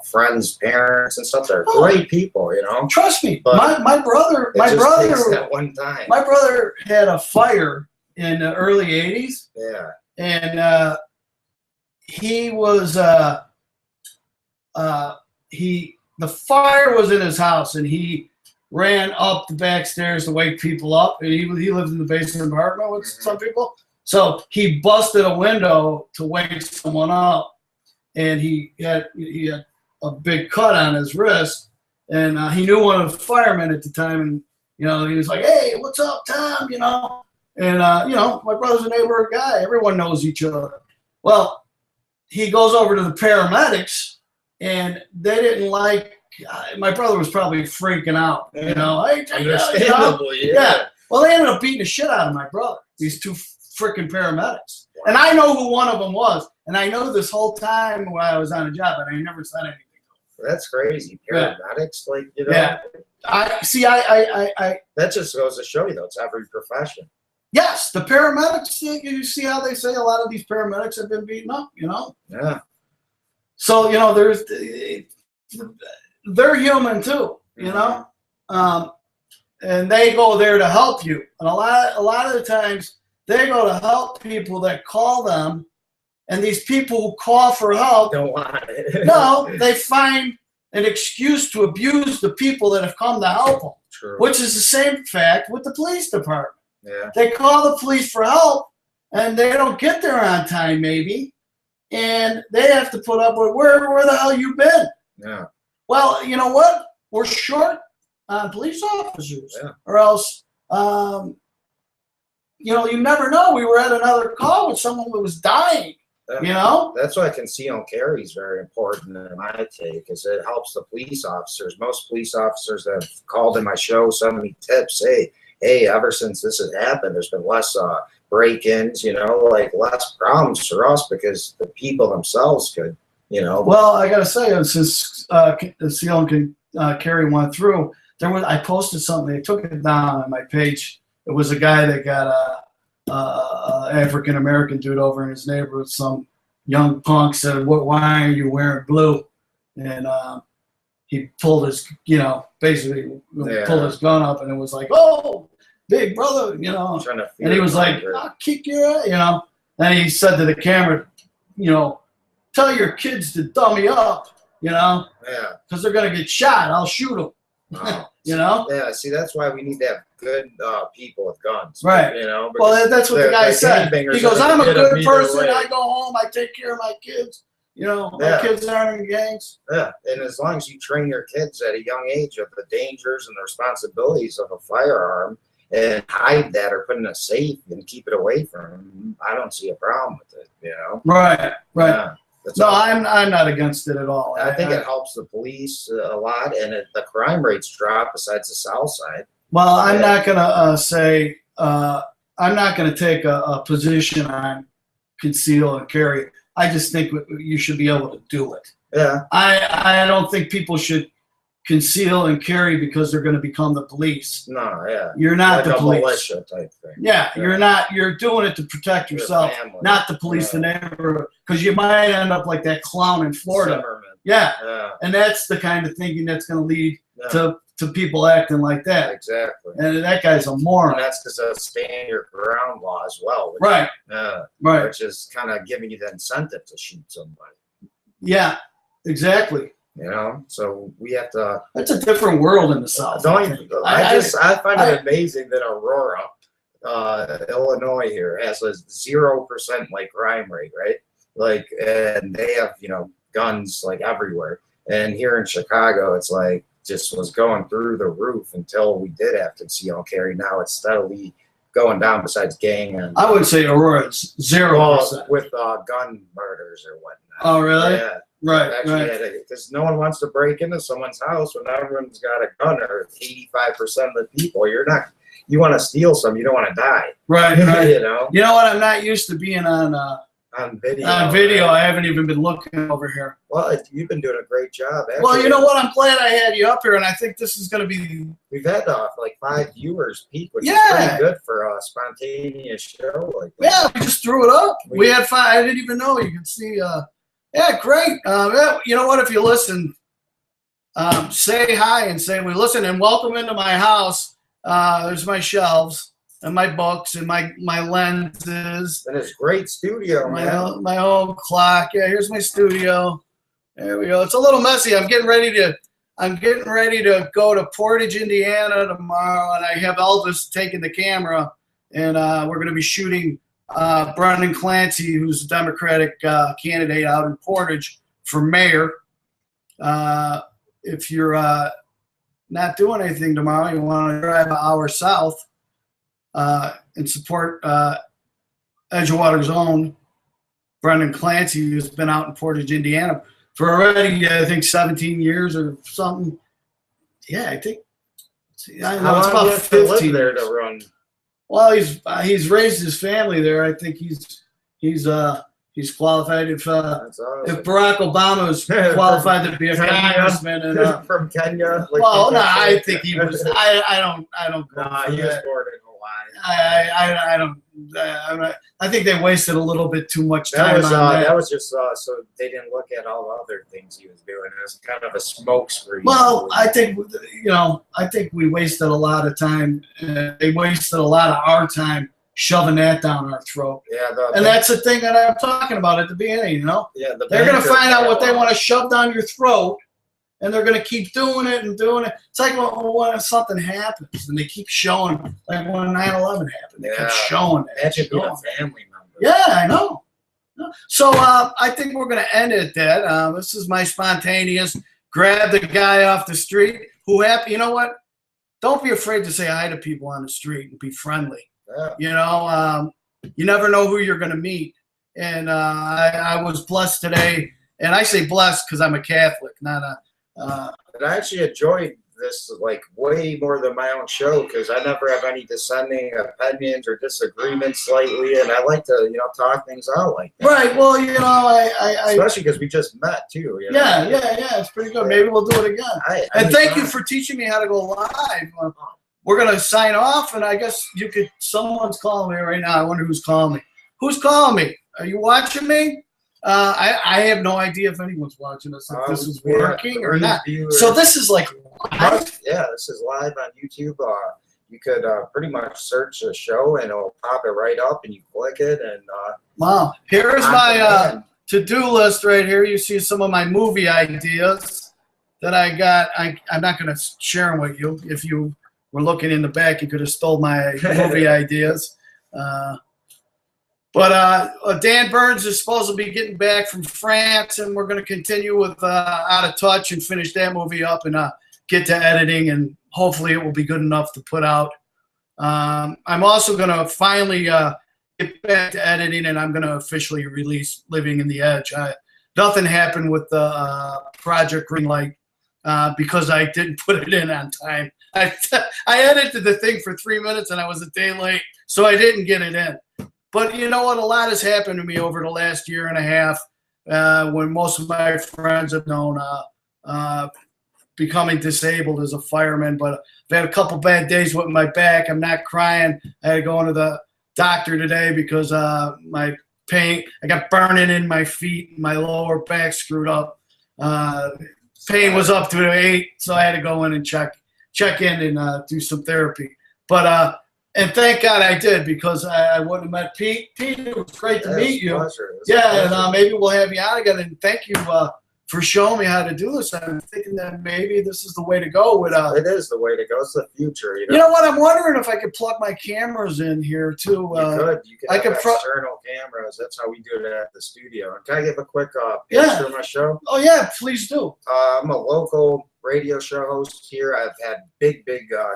friends, parents, and stuff. They're great people, you know. Trust me, my brother that one time. My brother had a fire in the early '80s. Yeah. And he was the fire was in his house, and he ran up the back stairs to wake people up. And he lived in the basement apartment with some people. So he busted a window to wake someone up, and he had a big cut on his wrist, and he knew one of the firemen at the time, and he was like, "Hey, what's up, Tom?" And my brother's a neighborhood guy. Everyone knows each other. Well, he goes over to the paramedics, and they didn't like. My brother was probably freaking out. Understandably, yeah. Well, they ended up beating the shit out of my brother. These two freaking paramedics. Wow. And I know who one of them was. And I know this whole time while I was on a job, and I never said anything. That's crazy. Paramedics, Yeah. That just goes to show you, though, it's every profession. Yes, the paramedics. You see how they say a lot of these paramedics have been beaten up. Yeah. So they're human too. And they go there to help you. And a lot of the times they go to help people that call them, and these people who call for help don't want it. No, they find an excuse to abuse the people that have come to help them. True. Which is the same fact with the police department. Yeah. They call the police for help, and they don't get there on time, maybe, and they have to put up with where the hell you been? Yeah. Well, you know what? We're short on police officers, or else, you never know. We were at another call with someone who was dying. That's why conceal and carry is very important in my take, because it helps the police officers. Most police officers that have called in my show send me tips. Hey, ever since this has happened, there's been less break-ins, less problems for us because the people themselves could, Well, I got to say, since conceal and carry went through, I posted something. They took it down on my page. It was a guy that got a African-American dude over in his neighborhood. Some young punk said, why are you wearing blue? And he pulled his, basically pulled his gun up, and it was like, oh, big brother, and he was like, I'll kick your ass, And he said to the camera, tell your kids to dummy up, because they're going to get shot. I'll shoot them. Wow. Yeah, see, that's why we need to have good people with guns. Right. Well, that's what the guy said. He goes, I'm a good person. I go home. I take care of my kids. My kids aren't in gangs. Yeah, and as long as you train your kids at a young age of the dangers and the responsibilities of a firearm and hide that or put in a safe and keep it away from them, I don't see a problem with it, Right. Yeah. No, I'm not against it at all. I think it helps the police a lot, and the crime rates drop besides the south side. Well, I'm not going to say I'm not going to take a position on conceal and carry. I just think you should be able to do it. Yeah. I don't think people should conceal and carry because they're going to become the police. No, yeah. You're not like the police. Militia type thing. Yeah, you're not. You're doing it to protect yourself, not the police in the neighborhood, because you might end up like that clown in Florida. Zimmerman. Yeah, and that's the kind of thinking that's going to lead to people acting like that. Exactly. And that guy's a moron. And that's because of stand your ground law as well. Which, right. Right. Which is kind of giving you the incentive to shoot somebody. Yeah, exactly. So we have to. It's a different world in the South. I find it amazing that Aurora, Illinois here has a 0% crime rate, right? And they have guns everywhere. And here in Chicago, it's just was going through the roof until we did have conceal and carry. Now it's steadily going down. Besides gang and I would say Aurora's 0% with gun murders or whatnot. Oh, really? Yeah. Right, because no one wants to break into someone's house when everyone's got a gun, or 85% of the people. You want to steal some, you don't want to die. Right. You know what? I'm not used to being on video. On video, I haven't even been looking over here. Well, you've been doing a great job. Actually. Well, you know what? I'm glad I had you up here, and I think this is going to be. We've had 5 viewers peak, which is pretty good for a spontaneous show like that. Yeah, we just threw it up. We had 5. I didn't even know. You can see. Yeah, great. You know what? If you listen, say hi and say we listen, and welcome into my house. There's my shelves and my books and my lenses. And it's great studio, man. My own clock. Yeah, here's my studio. There we go. It's a little messy. I'm getting ready to I'm getting ready to go to Portage, Indiana tomorrow, and I have Elvis taking the camera, and we're going to be shooting Brendan Clancy, who's a Democratic candidate out in Portage for mayor. If you're not doing anything tomorrow, you want to drive an hour south and support Edgewater's own Brendan Clancy, who's been out in Portage, Indiana for already, I think, 17 years or something. Yeah, I think. I know it's about 15 there to run. Well, he's raised his family there. I think he's qualified. If Barack Obama was qualified to be a congressman, and from Kenya. Like well, no, I think he was. I don't. Nah, he was born in Hawaii. I don't. I think they wasted a little bit too much time on that. That was just so they didn't look at all the other things he was doing. It was kind of a smokescreen. Well, I think we wasted a lot of time. They wasted a lot of our time shoving that down our throat. Yeah, and that's the thing that I'm talking about at the beginning. Yeah, they're going to find out what they want to shove down your throat, and they're going to keep doing it and doing it. It's like when something happens and they keep showing, like when 9/11 happened, they kept showing it. Imagine being a family member. Yeah, I know. So I think we're going to end it at that. This is my spontaneous grab the guy off the street who happy. You know what? Don't be afraid to say hi to people on the street and be friendly. Yeah. You never know who you're going to meet. And I was blessed today, and I say blessed because I'm a Catholic, not a. And I actually enjoyed this like way more than my own show because I never have any dissenting opinions or disagreements slightly, and I like to talk things out like that. Right. Well, I especially because we just met too. Yeah. It's pretty good. Maybe we'll do it again. And thank you for teaching me how to go live. We're gonna sign off, and I guess someone's calling me right now. I wonder who's calling me. Who's calling me? Are you watching me? I have no idea if anyone's watching us, if this is working or not. Viewers. So this is like live? Yeah, this is live on YouTube. You could pretty much search a show and it'll pop it right up and you click it. And wow. Here's my to-do list right here. You see some of my movie ideas that I got. I'm not going to share them with you. If you were looking in the back, you could have stole my movie ideas. But Dan Burns is supposed to be getting back from France, and we're going to continue with Out of Touch and finish that movie up and get to editing, and hopefully it will be good enough to put out. I'm also going to finally get back to editing, and I'm going to officially release Living in the Edge. Nothing happened with the Project Greenlight because I didn't put it in on time. I edited the thing for 3 minutes, and I was a day late, so I didn't get it in. But you know what? A lot has happened to me over the last year and a half when most of my friends have known becoming disabled as a fireman. But I've had a couple bad days with my back. I'm not crying. I had to go into the doctor today because my pain, I got burning in my feet. My lower back screwed up. Pain was up to 8, so I had to go in and check in and do some therapy. But and thank God I did, because I wouldn't have met Pete. Pete, it was great to meet you. Yeah, and maybe we'll have you on again. And thank you for showing me how to do this. I'm thinking that maybe this is the way to go. With it is the way to go. It's the future. You know what? I'm wondering if I could plug my cameras in here too. You could have external cameras. That's how we do it at the studio. And can I give a quick pitch for my show? Oh yeah, please do. I'm a local radio show host here. I've had big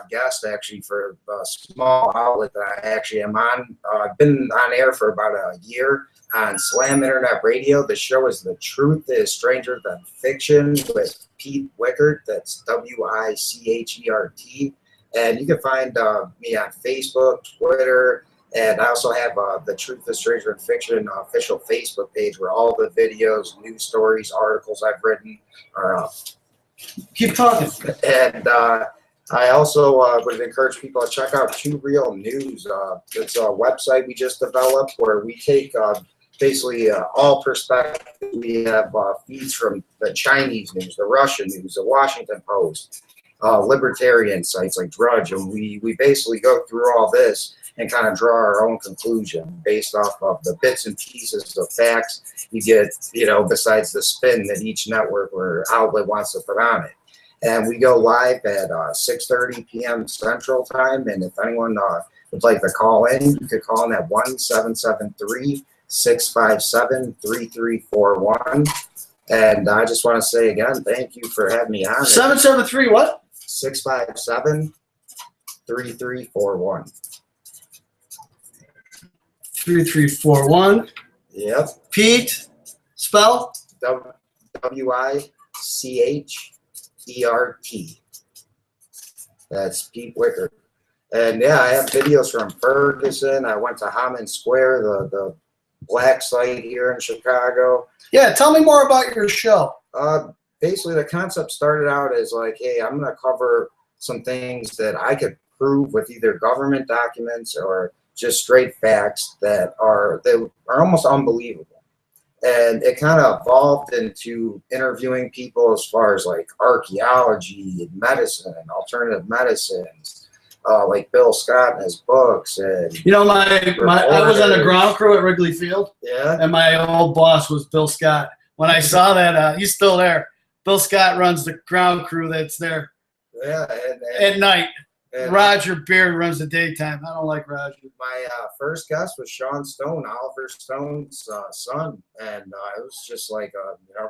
guests actually for a small outlet that I actually am on. I've been on air for about a year on Slam Internet Radio. The show is The Truth is Stranger Than Fiction with Pete Wichert. That's Wichert. And you can find me on Facebook, Twitter, and I also have The Truth is Stranger Than Fiction official Facebook page where all the videos, news stories, articles I've written are up. Keep talking. And I also would encourage people to check out Too Real News. It's a website we just developed where we take basically all perspectives. We have feeds from the Chinese news, the Russian news, the Washington Post, libertarian sites like Drudge, and we basically go through all this and kind of draw our own conclusion based off of the bits and pieces of facts you get, besides the spin that each network or outlet wants to put on it. And we go live at 6:30 p.m. Central Time. And if anyone would like to call in, you could call in at 1-773-657-3341. And I just want to say again, thank you for having me on. 773 what? 657-3341. 3341. Yep. Pete, spell? Wichert. That's Pete Wichert. And yeah, I have videos from Ferguson. I went to Hammond Square, the black site here in Chicago. Yeah, tell me more about your show. Basically, the concept started out as like, hey, I'm going to cover some things that I could prove with either government documents or just straight facts that are almost unbelievable. And it kind of evolved into interviewing people as far as like archaeology, medicine, alternative medicines, like Bill Scott and his books. And I was on the ground crew at Wrigley Field. Yeah. And my old boss was Bill Scott. When I saw that, he's still there. Bill Scott runs the ground crew that's there. Yeah. At night. And Roger Beard runs the daytime. I don't like Roger. My first guest was Sean Stone, Oliver Stone's son, and it was just like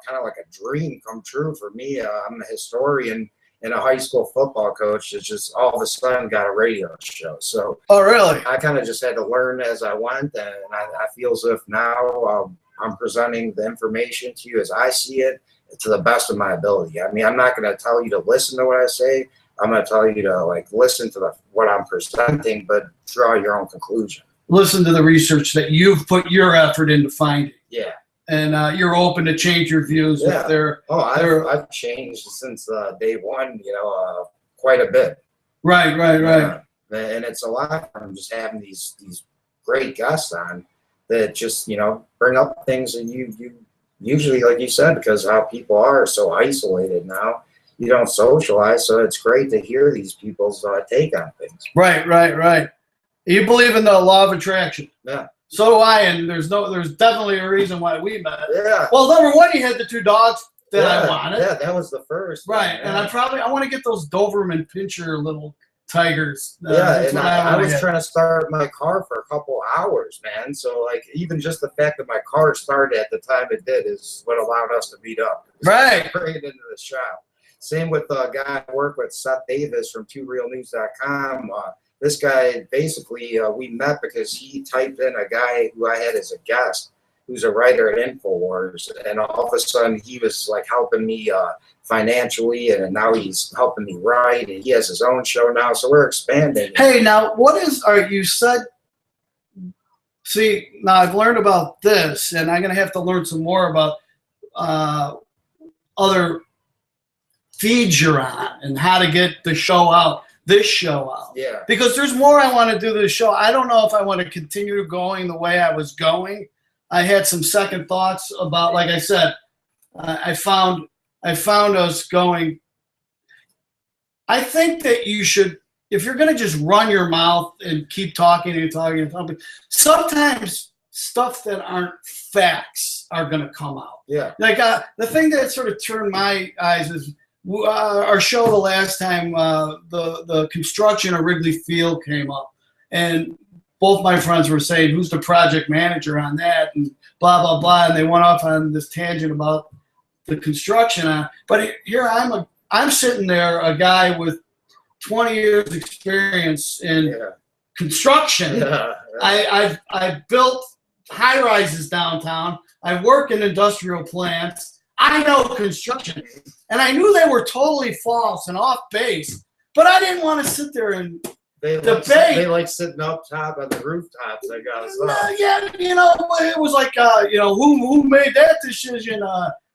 kind of like a dream come true for me. I'm a historian and a high school football coach that just all of a sudden got a radio show. So, oh really? I kind of just had to learn as I went, and I feel as if now I'm presenting the information to you as I see it to the best of my ability. I mean, I'm not going to tell you to listen to what I say. I'm going to tell you to listen to what I'm presenting, but draw your own conclusion. Listen to the research that you've put your effort into finding. Yeah. And you're open to change your views. Yeah. If they're, I've changed since day one, quite a bit. Right. And it's a lot from just having these great guests on that just, bring up things that you usually, like you said, because how people are so isolated now. You don't socialize, so it's great to hear these people's take on things. Right. You believe in the law of attraction. Yeah. So do I, and there's definitely a reason why we met. Yeah. Well, number one, you had the two dogs that I wanted. Yeah, that was the first. Right, yeah. And I want to get those Doberman Pinscher little tigers. And I was trying to start my car for a couple hours, man. So even just the fact that my car started at the time it did is what allowed us to meet up. Right. Bring it into the shop. Same with the guy I work with, Seth Davis from TwoRealNews.com. This guy, basically, we met because he typed in a guy who I had as a guest, who's a writer at InfoWars, and all of a sudden he was helping me financially, and now he's helping me write, and he has his own show now, so we're expanding. Hey, now you said? See, now I've learned about this, and I'm going to have to learn some more about other feeds you're on and how to get this show out. Yeah. Because there's more I want to do to the show. I don't know if I want to continue going the way I was going. I had some second thoughts about, like I said, I found us going. I think that you should, if you're going to just run your mouth and keep talking and talking, sometimes stuff that aren't facts are going to come out. Yeah. The thing that sort of turned my eyes is, our show the last time the construction of Wrigley Field came up, and both my friends were saying, who's the project manager on that, and blah blah blah, and they went off on this tangent about the construction. But here I'm sitting there, a guy with 20 years experience in construction. Yeah. I've built high rises downtown. I work in industrial plants. I know construction, and I knew they were totally false and off base, but I didn't want to sit there and debate. They like sitting up top on the rooftops. Yeah, it was like, who made that decision?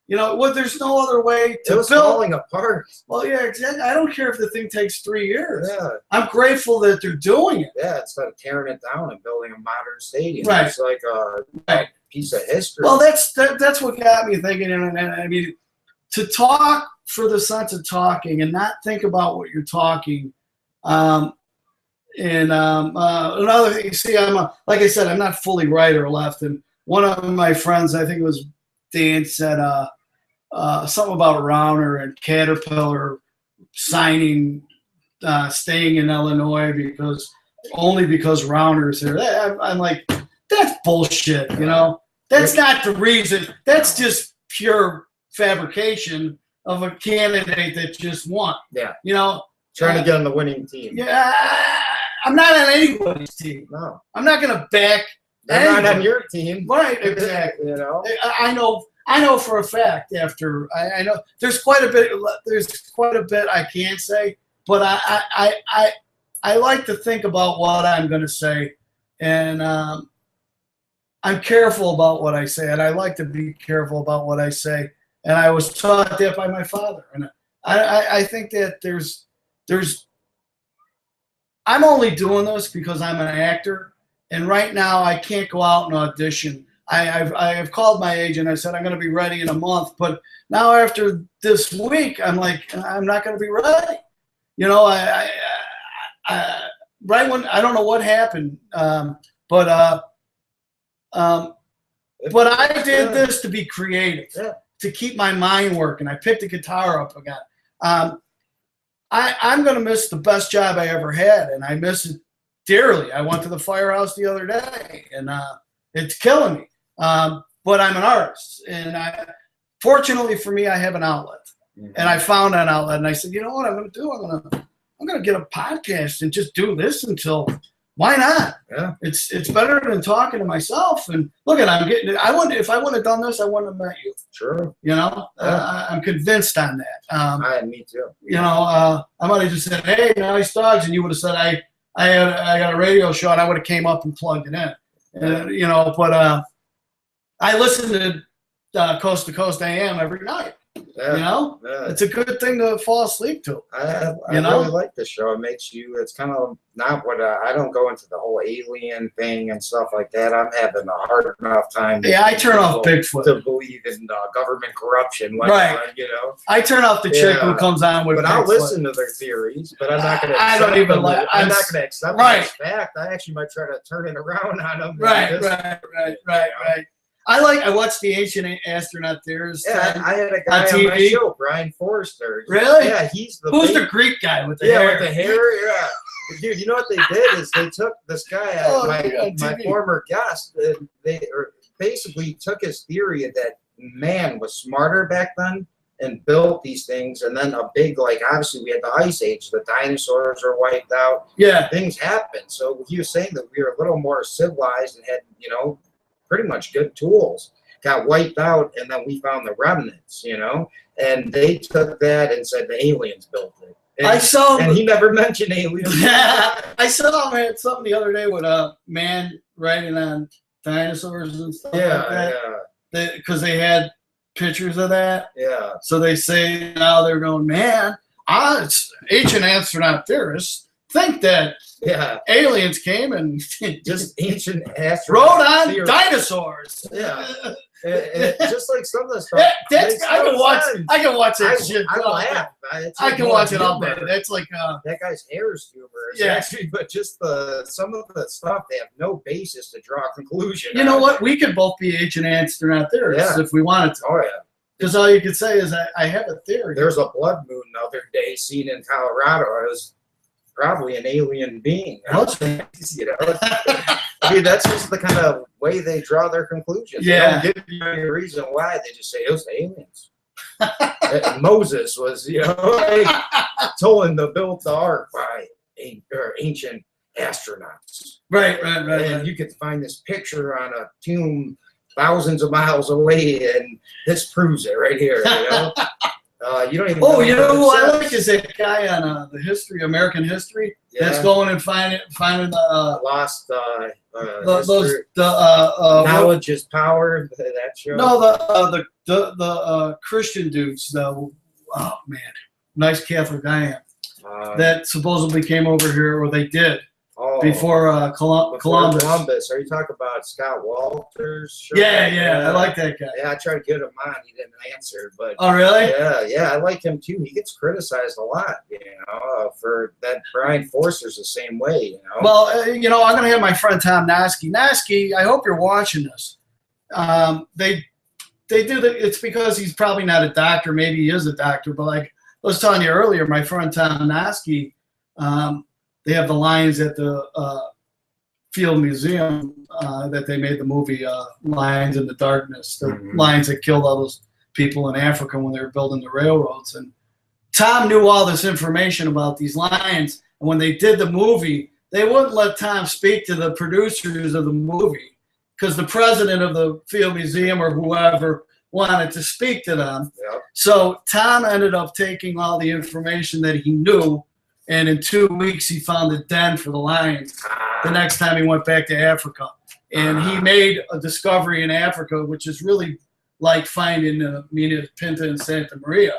There's no other way to build. It was falling apart. Well, yeah, exactly. I don't care if the thing takes 3 years. Yeah. I'm grateful that they're doing it. Yeah, instead of tearing it down and building a modern stadium. Right. It's like a piece of history. Well, that's what got me thinking. And I mean, to talk for the sense of talking and not think about what you're talking. Another thing, see, like I said, I'm not fully right or left. And one of my friends, I think it was Dan, said something about Rauner and Caterpillar signing, staying in Illinois only because Rounder's here. I'm like, that's bullshit, you know? That's not the reason. That's just pure fabrication of a candidate that just won. Yeah. You know? Trying to get on the winning team. Yeah. I'm not on anybody's team. No. I'm not going to back They're not on your team. Right, exactly. You know? I know for a fact after I know there's quite a bit I can't say, but I like to think about what I'm going to say, and I'm careful about what I say, and I like to be careful about what I say, and I was taught that by my father, and I think that there's I'm only doing this because I'm an actor, and right now I can't go out and audition. I've called my agent. I said I'm going to be ready in a month, but now after this week, I'm like, I'm not going to be ready. You know, I right when I don't know what happened, but I did this to be creative, to keep my mind working. I picked the guitar up again. I'm going to miss the best job I ever had, and I miss it dearly. I went to the firehouse the other day, and it's killing me. But I'm an artist, and fortunately for me, I have an outlet, and I found an outlet, and I said, you know what I'm going to do? I'm going to get a podcast and just do this until. Why not? Yeah, it's better than talking to myself. And look at, I'm getting. If I wouldn't have done this, I wouldn't have met you. Sure. You know, I'm convinced on that. Me too. You know, I might have just said, "Hey, nice dogs," and you would have said, "I got a radio show," and I would have came up and plugged it in. You know, but I listen to Coast to Coast AM every night. Yeah, you know, it's a good thing to fall asleep to. I really like the show. It makes you. It's kind of not what I don't go into the whole alien thing and stuff like that. I'm having a hard enough time. Yeah, I turn off Bigfoot to believe in government corruption. Right. You know, I turn off the chick who comes on with. But I'll listen to their theories. But I'm not going to. I don't even like. I'm not going to accept them as fact. I actually might try to turn it around on them. Right. I watched the Ancient Astronaut Theorist. Yeah, I had a guy on my show, Brian Forrester. Really? Yeah, he's the. Who's the Greek guy with the hair? Yeah, with the hair. Yeah, dude. You know what they did is they took this guy, my former guest. They basically took his theory that man was smarter back then and built these things, and then a big obviously we had the Ice Age, the dinosaurs are wiped out. Yeah, things happened. So he was saying that we were a little more civilized and had pretty much good tools, got wiped out, and then we found the remnants, and they took that and said the aliens built it. And, and he never mentioned aliens. I saw something the other day with a man writing on dinosaurs and stuff like that. Yeah. Because they had pictures of that. Yeah. So they say now they're going, man, ancient astronaut theorists think that aliens came and just ancient astronauts wrote on dinosaurs. Yeah, just like some of the stuff. I can watch that shit. I laugh. I can watch it all day. That's like that guy's hair is humorous. Yeah, actually, but just some of the stuff they have no basis to draw a conclusion. You know what? We could both be ancient astronaut theorists if we wanted to. Oh yeah. Because all you could say is I have a theory. There's a blood moon the other day seen in Colorado. It was probably an alien being. I mean, that's just the kind of way they draw their conclusions. Yeah. They don't give you any reason why. They just say it was aliens. Moses was, told him to build the ark by ancient astronauts. Right. And you could find this picture on a tomb thousands of miles away, and this proves it right here. You don't even. Oh, who I like is that guy on the American history. Yeah. That's going and finding the lost. Knowledge is power. That show. No, the Christian dudes though. Oh man, nice Catholic guy that supposedly came over here, or they did. Before Columbus. Are you talking about Scott Walters? Sure. Yeah, I like that guy. Yeah, I tried to get him on. He didn't answer. But oh, really? Yeah, I like him too. He gets criticized a lot, for that. Brian Forster's the same way, Well, I'm going to have my friend Tom Noski. Noski, I hope you're watching this. They do it's because he's probably not a doctor. Maybe he is a doctor, but was telling you earlier, my friend Tom Noski, they have the lions at the Field Museum that they made the movie Lions in the Darkness, the lions that killed all those people in Africa when they were building the railroads. And Tom knew all this information about these lions. And when they did the movie, they wouldn't let Tom speak to the producers of the movie because the president of the Field Museum or whoever wanted to speak to them. Yep. So Tom ended up taking all the information that he knew, and in 2 weeks he found a den for the lions the next time he went back to Africa. And he made a discovery in Africa, which is really like finding Mina Pinta in Santa Maria,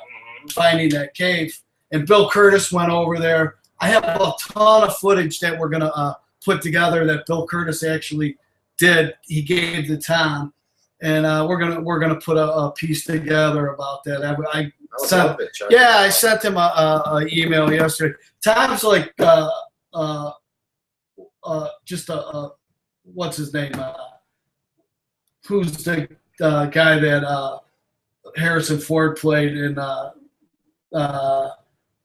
finding that cave. And Bill Curtis went over there. I have a ton of footage that we're going to put together that Bill Curtis actually did. He gave to Tom. And we're gonna put a piece together about that. I sent him a email yesterday. Tom's like just what's his name? Who's the guy that Harrison Ford played in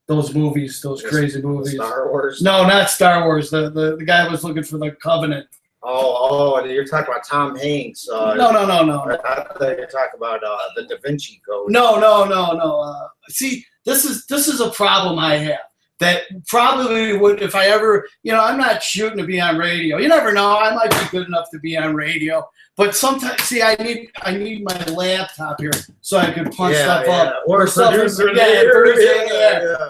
those movies, those crazy movies? Star Wars? No, not Star Wars. The guy was looking for the Covenant. Oh, you're talking about Tom Hanks. No. I thought you're talking about the Da Vinci Code. No. See, this is a problem I have. That probably would, if I ever, I'm not shooting to be on radio. You never know. I might be good enough to be on radio. But sometimes, see, I need my laptop here so I can punch stuff up. Or producer. Yeah.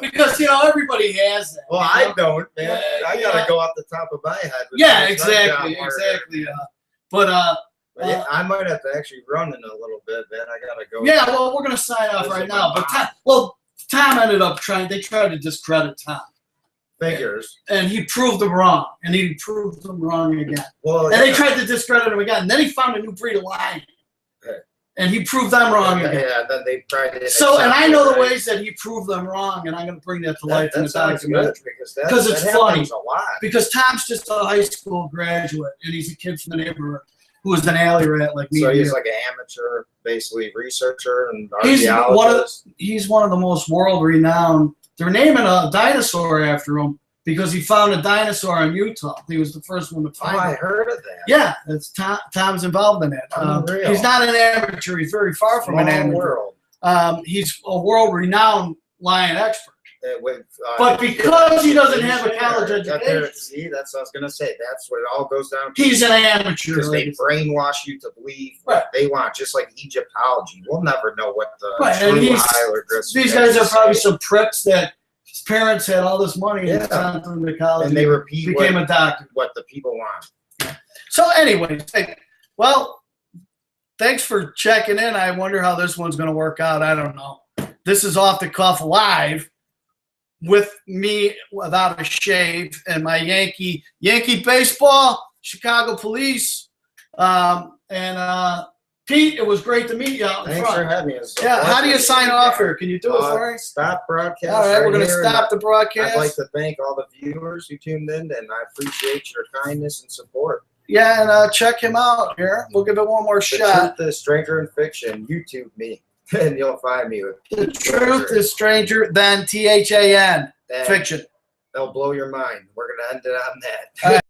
Because, everybody has that. Well, I don't, man. I got to go off the top of my head. Yeah, exactly. But I might have to actually run in a little bit, man. I got to go. Yeah, well, we're going to sign off right now. But Tom ended up they tried to discredit Tom. Figures. And he proved them wrong. And he proved them wrong again. Well, and they tried to discredit him again. And then he found a new breed of lion. And he proved them wrong again. Yeah, then they tried to. So, and I know the ways that he proved them wrong, and I'm going to bring that to life in the documentary. Because it's funny. A lot. Because Tom's just a high school graduate, and he's a kid from the neighborhood who was an alley rat like me. So he's like an amateur, basically researcher and archaeologist. He's one of the most world-renowned. They're naming a dinosaur after him because he found a dinosaur in Utah. He was the first one to find it. I heard of that. Yeah, that's Tom's involved in that. He's not an amateur. He's very far from an amateur. World. He's a world-renowned lion expert. With, but because he doesn't have a college education. See, that's what I was going to say. That's what it all goes down to. He's an amateur. Because they brainwash you to believe what they want, just like Egyptology. We'll never know what the true hieroglyphs. These guys are probably some pricks that his parents had all this money and sent them to college. And they became a doctor. What the people want. Yeah. So anyways, thanks for checking in. I wonder how this one's going to work out. I don't know. This is Off the Cuff Live. With me without a shave and my Yankee baseball, Chicago Police, and Pete, it was great to meet you out in front. Thanks for having us. Yeah, how do you sign off here? Can you do it for me? Stop broadcast. All right, we're going to stop the broadcast. I'd like to thank all the viewers who tuned in, and I appreciate your kindness and support. Yeah, and check him out here. We'll give it one more shot. The Truth is Stranger in Fiction. YouTube me. And you'll find me with The Truth is Stranger Than THAN Fiction. They'll blow your mind. We're going to end it on that.